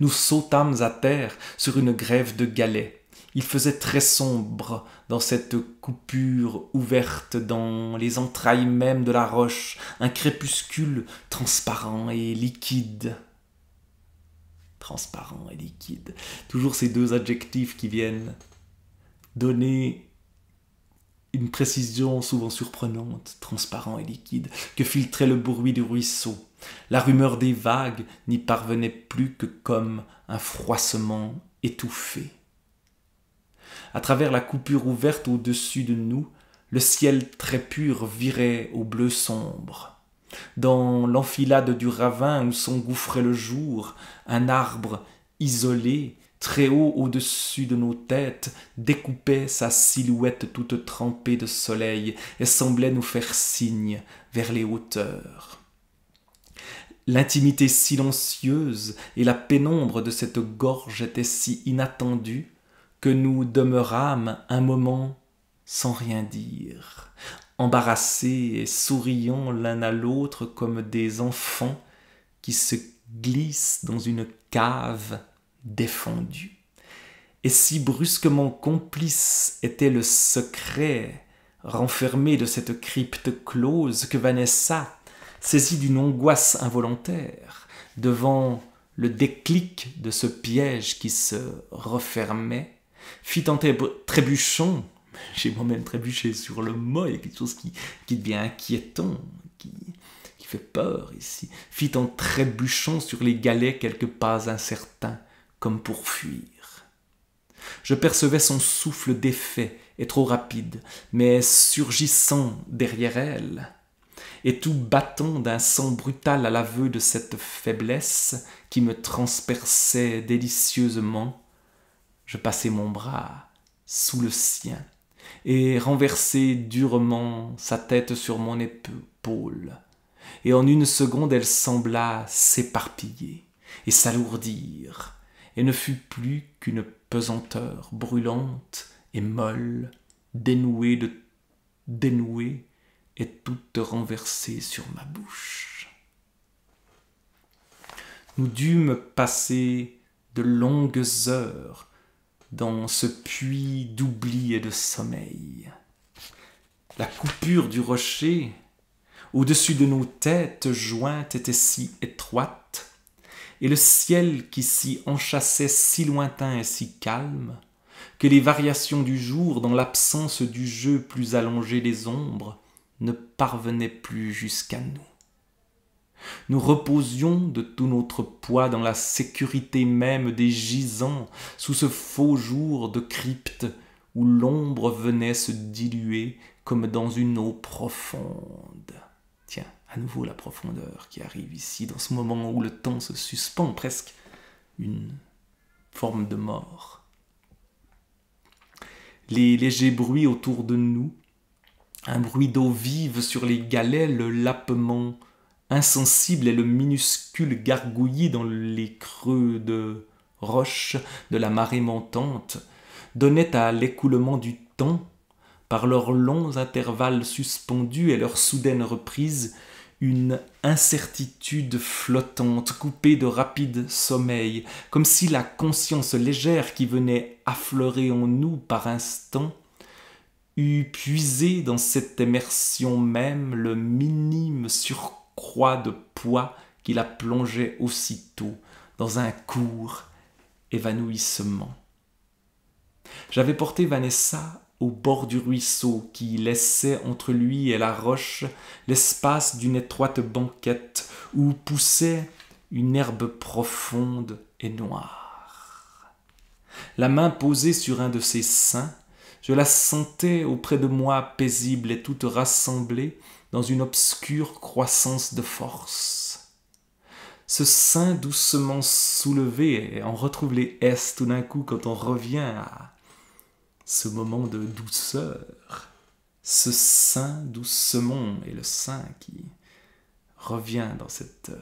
Nous sautâmes à terre sur une grève de galets. Il faisait très sombre dans cette coupure ouverte dans les entrailles mêmes de la roche, un crépuscule transparent et liquide. Transparent et liquide. Toujours ces deux adjectifs qui viennent donner une précision souvent surprenante, transparent et liquide, que filtrait le bruit du ruisseau. La rumeur des vagues n'y parvenait plus que comme un froissement étouffé. À travers la coupure ouverte au-dessus de nous, le ciel très pur virait au bleu sombre. Dans l'enfilade du ravin où s'engouffrait le jour, un arbre isolé, très haut au-dessus de nos têtes, découpait sa silhouette toute trempée de soleil et semblait nous faire signe vers les hauteurs. L'intimité silencieuse et la pénombre de cette gorge étaient si inattendues que nous demeurâmes un moment sans rien dire, embarrassés et souriant l'un à l'autre comme des enfants qui se glissent dans une cave défendue. Et si brusquement complice était le secret renfermé de cette crypte close que Vanessa, saisie d'une angoisse involontaire, devant le déclic de ce piège qui se refermait, fit en trébuchant, j'ai moi-même trébuché sur le mot, il y a quelque chose qui devient inquiétant, qui fait peur ici, fit en trébuchant sur les galets quelques pas incertains, comme pour fuir. Je percevais son souffle défait et trop rapide, mais surgissant derrière elle, et tout battant d'un sang brutal à l'aveu de cette faiblesse qui me transperçait délicieusement, je passai mon bras sous le sien et renversai durement sa tête sur mon épaule. Et en une seconde, elle sembla s'éparpiller et s'alourdir, et ne fut plus qu'une pesanteur brûlante et molle, dénouée et toute renversée sur ma bouche. Nous dûmes passer de longues heures dans ce puits d'oubli et de sommeil. La coupure du rocher au-dessus de nos têtes jointes était si étroite, et le ciel qui s'y enchâssait si lointain et si calme, que les variations du jour, dans l'absence du jeu plus allongé des ombres, ne parvenaient plus jusqu'à nous. Nous reposions de tout notre poids dans la sécurité même des gisants, sous ce faux jour de crypte où l'ombre venait se diluer comme dans une eau profonde. Tiens, à nouveau la profondeur qui arrive ici, dans ce moment où le temps se suspend, presque une forme de mort. Les légers bruits autour de nous, un bruit d'eau vive sur les galets, le lappement insensible et le minuscule gargouillis dans les creux de roches de la marée montante, donnaient à l'écoulement du temps, par leurs longs intervalles suspendus et leur soudaine reprise, une incertitude flottante, coupée de rapides sommeils, comme si la conscience légère qui venait affleurer en nous par instants eût puisé dans cette immersion même le minime surcroît de poids qui la plongeait aussitôt dans un court évanouissement. J'avais porté Vanessa au bord du ruisseau qui laissait entre lui et la roche l'espace d'une étroite banquette où poussait une herbe profonde et noire. La main posée sur un de ses seins, je la sentais auprès de moi paisible et toute rassemblée dans une obscure croissance de force. Ce sein doucement soulevé, et on retrouve les S tout d'un coup quand on revient à ce moment de douceur, ce sein doucement, et le sein qui revient dans cette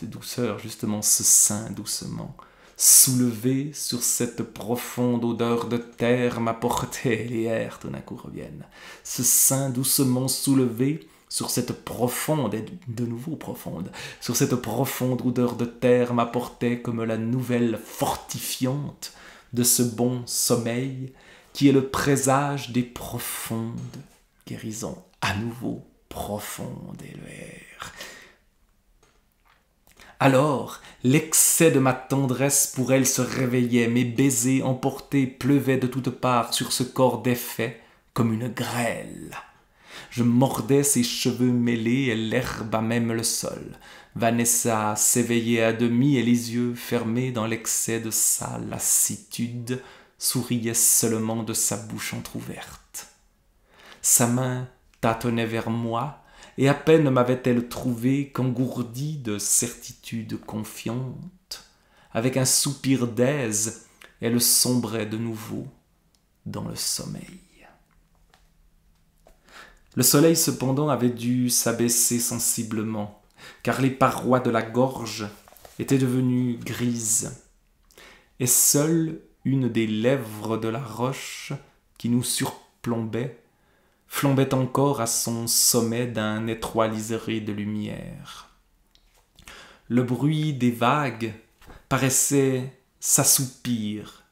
douceur, justement ce sein doucement, soulevé sur cette profonde odeur de terre m'apportait, les airs tout d'un coup reviennent, ce sein doucement soulevé sur cette profonde, et de nouveau profonde, sur cette profonde odeur de terre m'apportait comme la nouvelle fortifiante de ce bon sommeil qui est le présage des profondes guérisons, à nouveau profonde et le air. Alors, l'excès de ma tendresse pour elle se réveillait, mes baisers emportés pleuvaient de toutes parts sur ce corps défait comme une grêle. Je mordais ses cheveux mêlés et l'herbe à même le sol. Vanessa s'éveillait à demi et les yeux fermés dans l'excès de sa lassitude, souriait seulement de sa bouche entr'ouverte. Sa main tâtonnait vers moi, et à peine m'avait-elle trouvé qu'engourdie de certitude confiante, avec un soupir d'aise, elle sombrait de nouveau dans le sommeil. Le soleil cependant avait dû s'abaisser sensiblement, car les parois de la gorge étaient devenues grises, et seule une des lèvres de la roche qui nous surplombait flambait encore à son sommet d'un étroit liseré de lumière. Le bruit des vagues paraissait s'assoupir,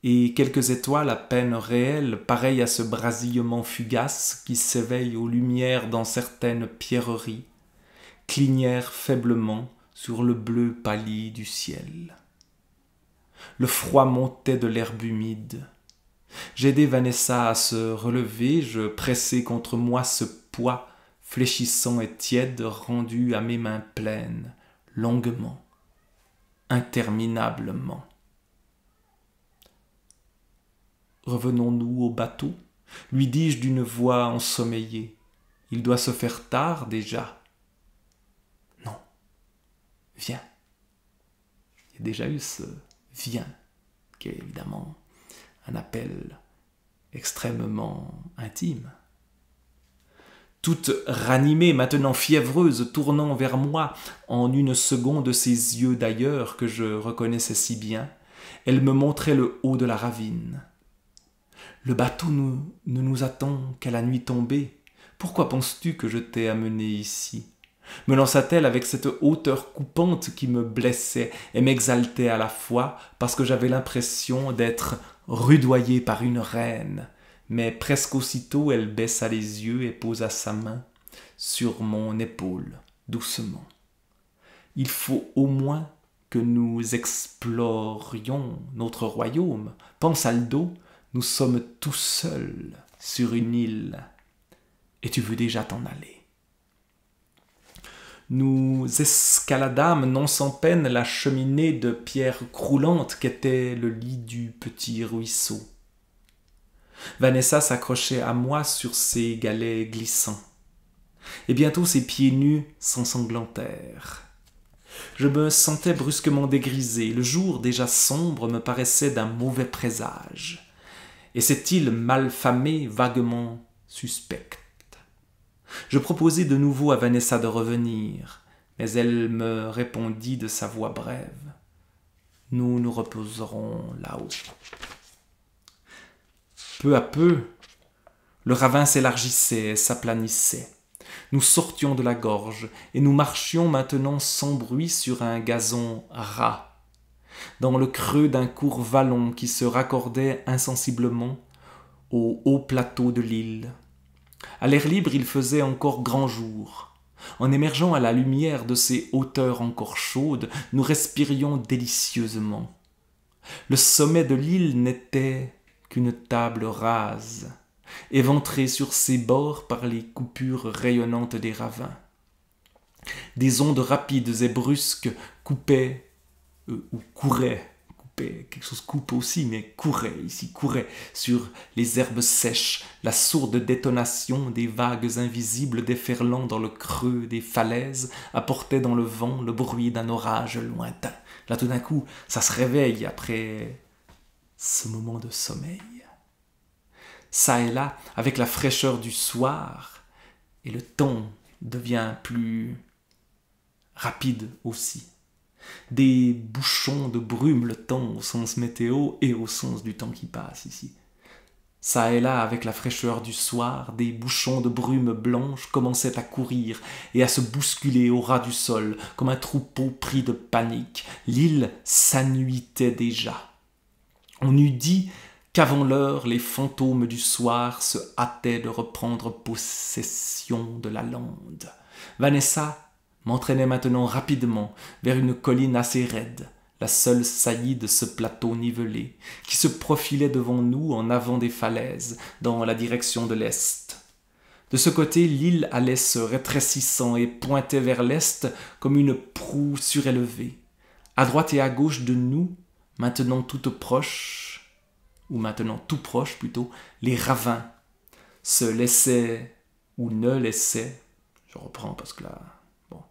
et quelques étoiles à peine réelles, pareilles à ce brasillement fugace qui s'éveille aux lumières dans certaines pierreries, clignèrent faiblement sur le bleu pâli du ciel. Le froid montait de l'herbe humide. J'aidai Vanessa à se relever, je pressai contre moi ce poids fléchissant et tiède rendu à mes mains pleines, longuement, interminablement. Revenons-nous au bateau, lui dis-je d'une voix ensommeillée. Il doit se faire tard déjà. Non, viens. Il y a déjà eu ce viens, qui est évidemment un appel extrêmement intime. Toute ranimée, maintenant fiévreuse, tournant vers moi en une seconde ses yeux d'ailleurs que je reconnaissais si bien, elle me montrait le haut de la ravine. Le bateau ne nous attend qu'à la nuit tombée. Pourquoi penses-tu que je t'ai amené ici ? Me lança-t-elle avec cette hauteur coupante qui me blessait et m'exaltait à la fois parce que j'avais l'impression d'être rudoyé par une reine. Mais presque aussitôt elle baissa les yeux et posa sa main sur mon épaule, doucement. Il faut au moins que nous explorions notre royaume. Pense, Aldo, nous sommes tout seuls sur une île et tu veux déjà t'en aller. Nous escaladâmes non sans peine la cheminée de pierre croulante qu'était le lit du petit ruisseau. Vanessa s'accrochait à moi sur ses galets glissants, et bientôt ses pieds nus s'ensanglantèrent. Je me sentais brusquement dégrisé, le jour déjà sombre me paraissait d'un mauvais présage, et cette île malfamée vaguement suspecte. Je proposai de nouveau à Vanessa de revenir, mais elle me répondit de sa voix brève. « Nous nous reposerons là-haut. » Peu à peu, le ravin s'élargissait et s'aplanissait. Nous sortions de la gorge et nous marchions maintenant sans bruit sur un gazon ras, dans le creux d'un court vallon qui se raccordait insensiblement au haut plateau de l'île. À l'air libre, il faisait encore grand jour. En émergeant à la lumière de ces hauteurs encore chaudes, nous respirions délicieusement. Le sommet de l'île n'était qu'une table rase, éventrée sur ses bords par les coupures rayonnantes des ravins. Des ondes rapides et brusques coupaient ou couraient. Quelque chose coupe aussi, mais courait sur les herbes sèches, la sourde détonation des vagues invisibles déferlant dans le creux des falaises apportait dans le vent le bruit d'un orage lointain. Là tout d'un coup, ça se réveille après ce moment de sommeil. Ça et là, avec la fraîcheur du soir, et le temps devient plus rapide aussi. Des bouchons de brume, le temps au sens météo et au sens du temps qui passe ici. Ça et là, avec la fraîcheur du soir, des bouchons de brume blanche commençaient à courir et à se bousculer au ras du sol, comme un troupeau pris de panique. L'île s'annuitait déjà. On eût dit qu'avant l'heure, les fantômes du soir se hâtaient de reprendre possession de la lande. Vanessa m'entraînait maintenant rapidement vers une colline assez raide, la seule saillie de ce plateau nivelé, qui se profilait devant nous en avant des falaises, dans la direction de l'est. De ce côté, l'île allait se rétrécissant et pointait vers l'est comme une proue surélevée. À droite et à gauche de nous, maintenant tout proche plutôt, les ravins se laissait ou ne laissait, je reprends parce que là, bon.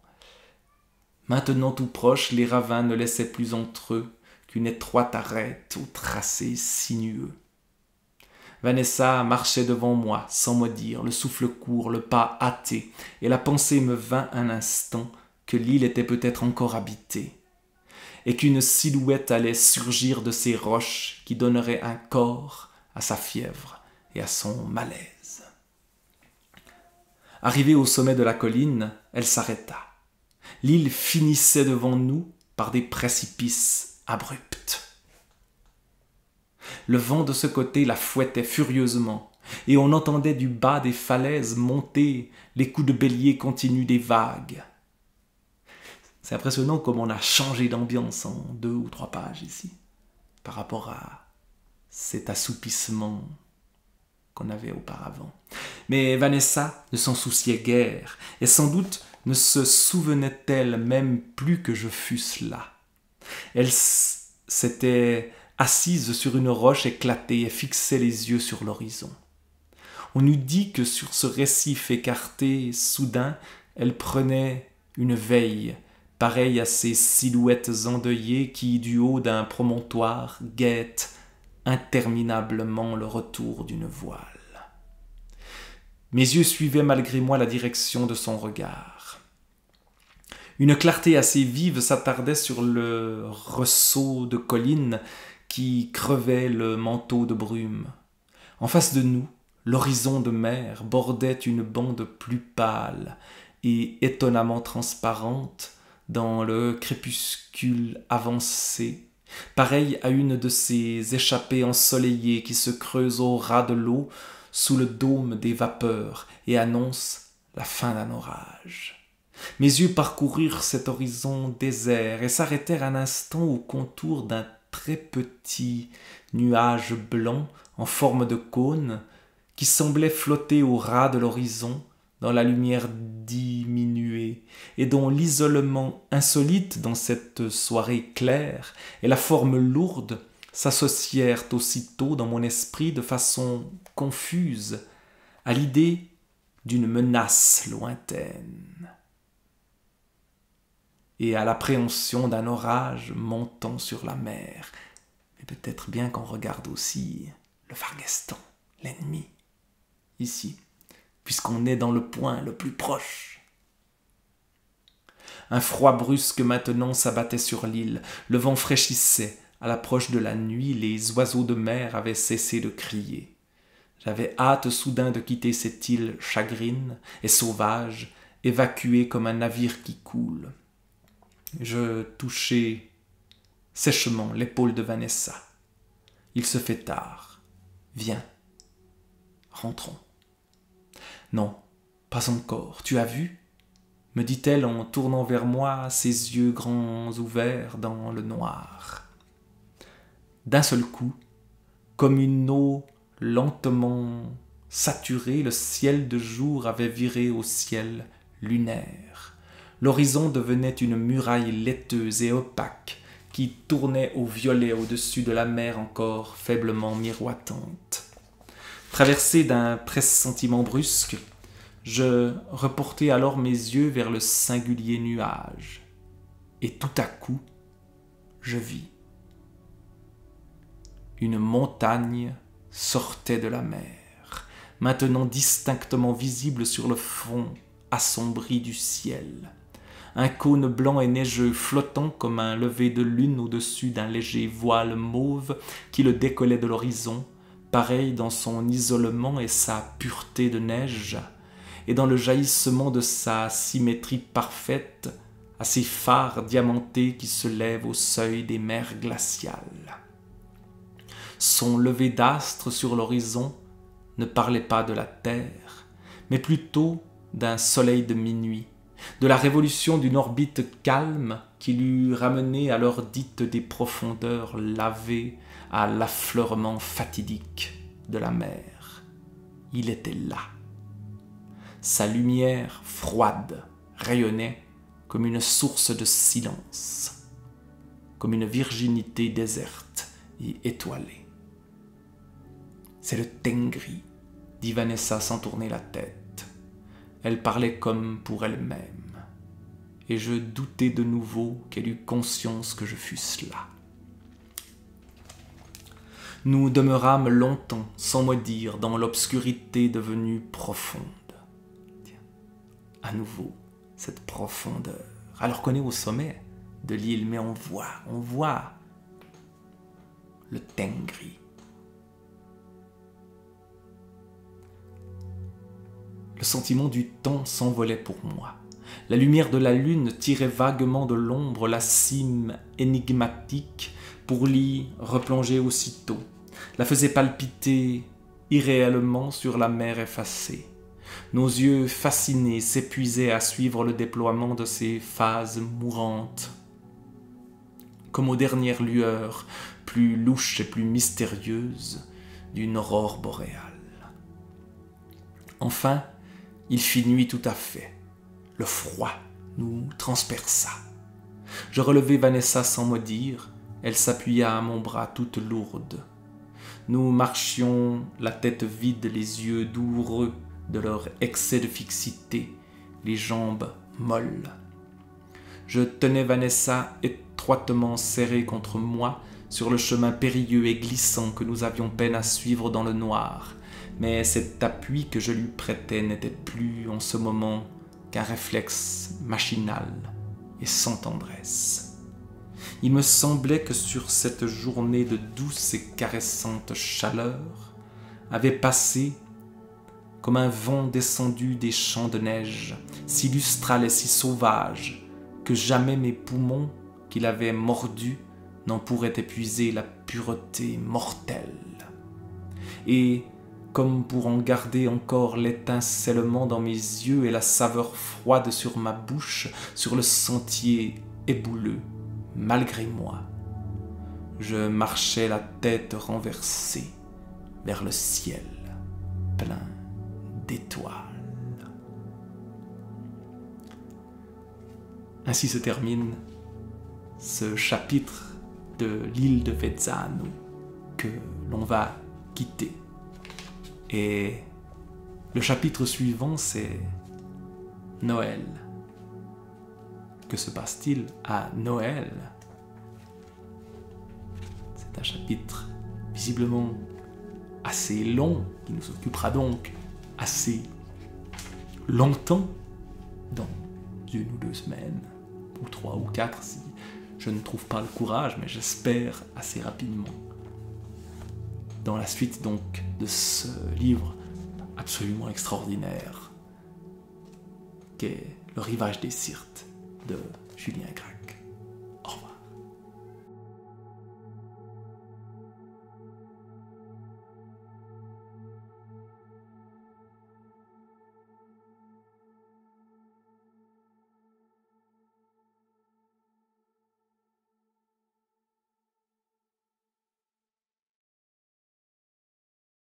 Maintenant tout proche, les ravins ne laissaient plus entre eux qu'une étroite arête au tracé sinueux. Vanessa marchait devant moi, sans me dire, le souffle court, le pas hâté, et la pensée me vint un instant que l'île était peut-être encore habitée, et qu'une silhouette allait surgir de ces roches qui donneraient un corps à sa fièvre et à son malaise. Arrivée au sommet de la colline, elle s'arrêta. L'île finissait devant nous par des précipices abrupts. Le vent de ce côté la fouettait furieusement, et on entendait du bas des falaises monter les coups de bélier continus des vagues. C'est impressionnant comme on a changé d'ambiance en 2 ou 3 pages ici, par rapport à cet assoupissement qu'on avait auparavant. Mais Vanessa ne s'en souciait guère, et sans doute ne se souvenait-elle même plus que je fusse là. Elle s'était assise sur une roche éclatée et fixait les yeux sur l'horizon. On eût dit que sur ce récif écarté soudain, elle prenait une veille, pareille à ces silhouettes endeuillées qui, du haut d'un promontoire, guettent interminablement le retour d'une voile. Mes yeux suivaient malgré moi la direction de son regard. Une clarté assez vive s'attardait sur le ressaut de collines qui crevait le manteau de brume. En face de nous, l'horizon de mer bordait une bande plus pâle et étonnamment transparente dans le crépuscule avancé, pareille à une de ces échappées ensoleillées qui se creusent au ras de l'eau sous le dôme des vapeurs et annoncent la fin d'un orage. Mes yeux parcoururent cet horizon désert et s'arrêtèrent un instant au contour d'un très petit nuage blanc en forme de cône qui semblait flotter au ras de l'horizon dans la lumière diminuée et dont l'isolement insolite dans cette soirée claire et la forme lourde s'associèrent aussitôt dans mon esprit de façon confuse à l'idée d'une menace lointaine et à l'appréhension d'un orage montant sur la mer. Mais peut-être bien qu'on regarde aussi le Farguestan, l'ennemi, ici, puisqu'on est dans le point le plus proche. Un froid brusque maintenant s'abattait sur l'île, le vent fraîchissait, à l'approche de la nuit, les oiseaux de mer avaient cessé de crier. J'avais hâte soudain de quitter cette île chagrine et sauvage, évacuée comme un navire qui coule. Je touchai sèchement l'épaule de Vanessa. Il se fait tard. Viens, rentrons. Non, pas encore. Tu as vu ? Me dit-elle en tournant vers moi ses yeux grands ouverts dans le noir. D'un seul coup, comme une eau lentement saturée, le ciel de jour avait viré au ciel lunaire. L'horizon devenait une muraille laiteuse et opaque qui tournait au violet au-dessus de la mer encore faiblement miroitante. Traversé d'un pressentiment brusque, je reportai alors mes yeux vers le singulier nuage. Et tout à coup, je vis. Une montagne sortait de la mer, maintenant distinctement visible sur le front assombri du ciel. Un cône blanc et neigeux flottant comme un lever de lune au-dessus d'un léger voile mauve qui le décollait de l'horizon, pareil dans son isolement et sa pureté de neige, et dans le jaillissement de sa symétrie parfaite, à ces phares diamantés qui se lèvent au seuil des mers glaciales. Son lever d'astre sur l'horizon ne parlait pas de la terre, mais plutôt d'un soleil de minuit, de la révolution d'une orbite calme qui l'eût ramené à l'heure dite des profondeurs lavées à l'affleurement fatidique de la mer. Il était là. Sa lumière froide rayonnait comme une source de silence, comme une virginité déserte et étoilée. « C'est le Tengri », dit Vanessa sans tourner la tête. Elle parlait comme pour elle-même, et je doutais de nouveau qu'elle eût conscience que je fusse là. Nous demeurâmes longtemps, sans mot dire, dans l'obscurité devenue profonde. Tiens, à nouveau, cette profondeur, alors qu'on est au sommet de l'île, mais on voit le Tengri. Le sentiment du temps s'envolait pour moi. La lumière de la lune tirait vaguement de l'ombre la cime énigmatique pour l'y replonger aussitôt, la faisait palpiter irréellement sur la mer effacée. Nos yeux fascinés s'épuisaient à suivre le déploiement de ces phases mourantes, comme aux dernières lueurs plus louches et plus mystérieuses d'une aurore boréale. Enfin, il fit nuit tout à fait. Le froid nous transperça. Je relevai Vanessa sans mot dire. Elle s'appuya à mon bras toute lourde. Nous marchions la tête vide, les yeux douloureux de leur excès de fixité, les jambes molles. Je tenais Vanessa étroitement serrée contre moi sur le chemin périlleux et glissant que nous avions peine à suivre dans le noir. Mais cet appui que je lui prêtais n'était plus en ce moment qu'un réflexe machinal et sans tendresse. Il me semblait que sur cette journée de douce et caressante chaleur avait passé, comme un vent descendu des champs de neige, si lustral et si sauvage, que jamais mes poumons qui l'avaient mordu n'en pourraient épuiser la pureté mortelle. Et, comme pour en garder encore l'étincellement dans mes yeux et la saveur froide sur ma bouche, sur le sentier ébouleux, malgré moi, je marchais la tête renversée vers le ciel plein d'étoiles. Ainsi se termine ce chapitre de l'île de Vezzano que l'on va quitter. Et le chapitre suivant, c'est Noël. Que se passe-t-il à Noël? C'est un chapitre visiblement assez long, qui nous occupera donc assez longtemps, dans 1 ou 2 semaines, ou 3 ou 4 si je ne trouve pas le courage, mais j'espère assez rapidement. Dans la suite donc de ce livre absolument extraordinaire qu'est Le Rivage des Syrtes de Julien Gracq.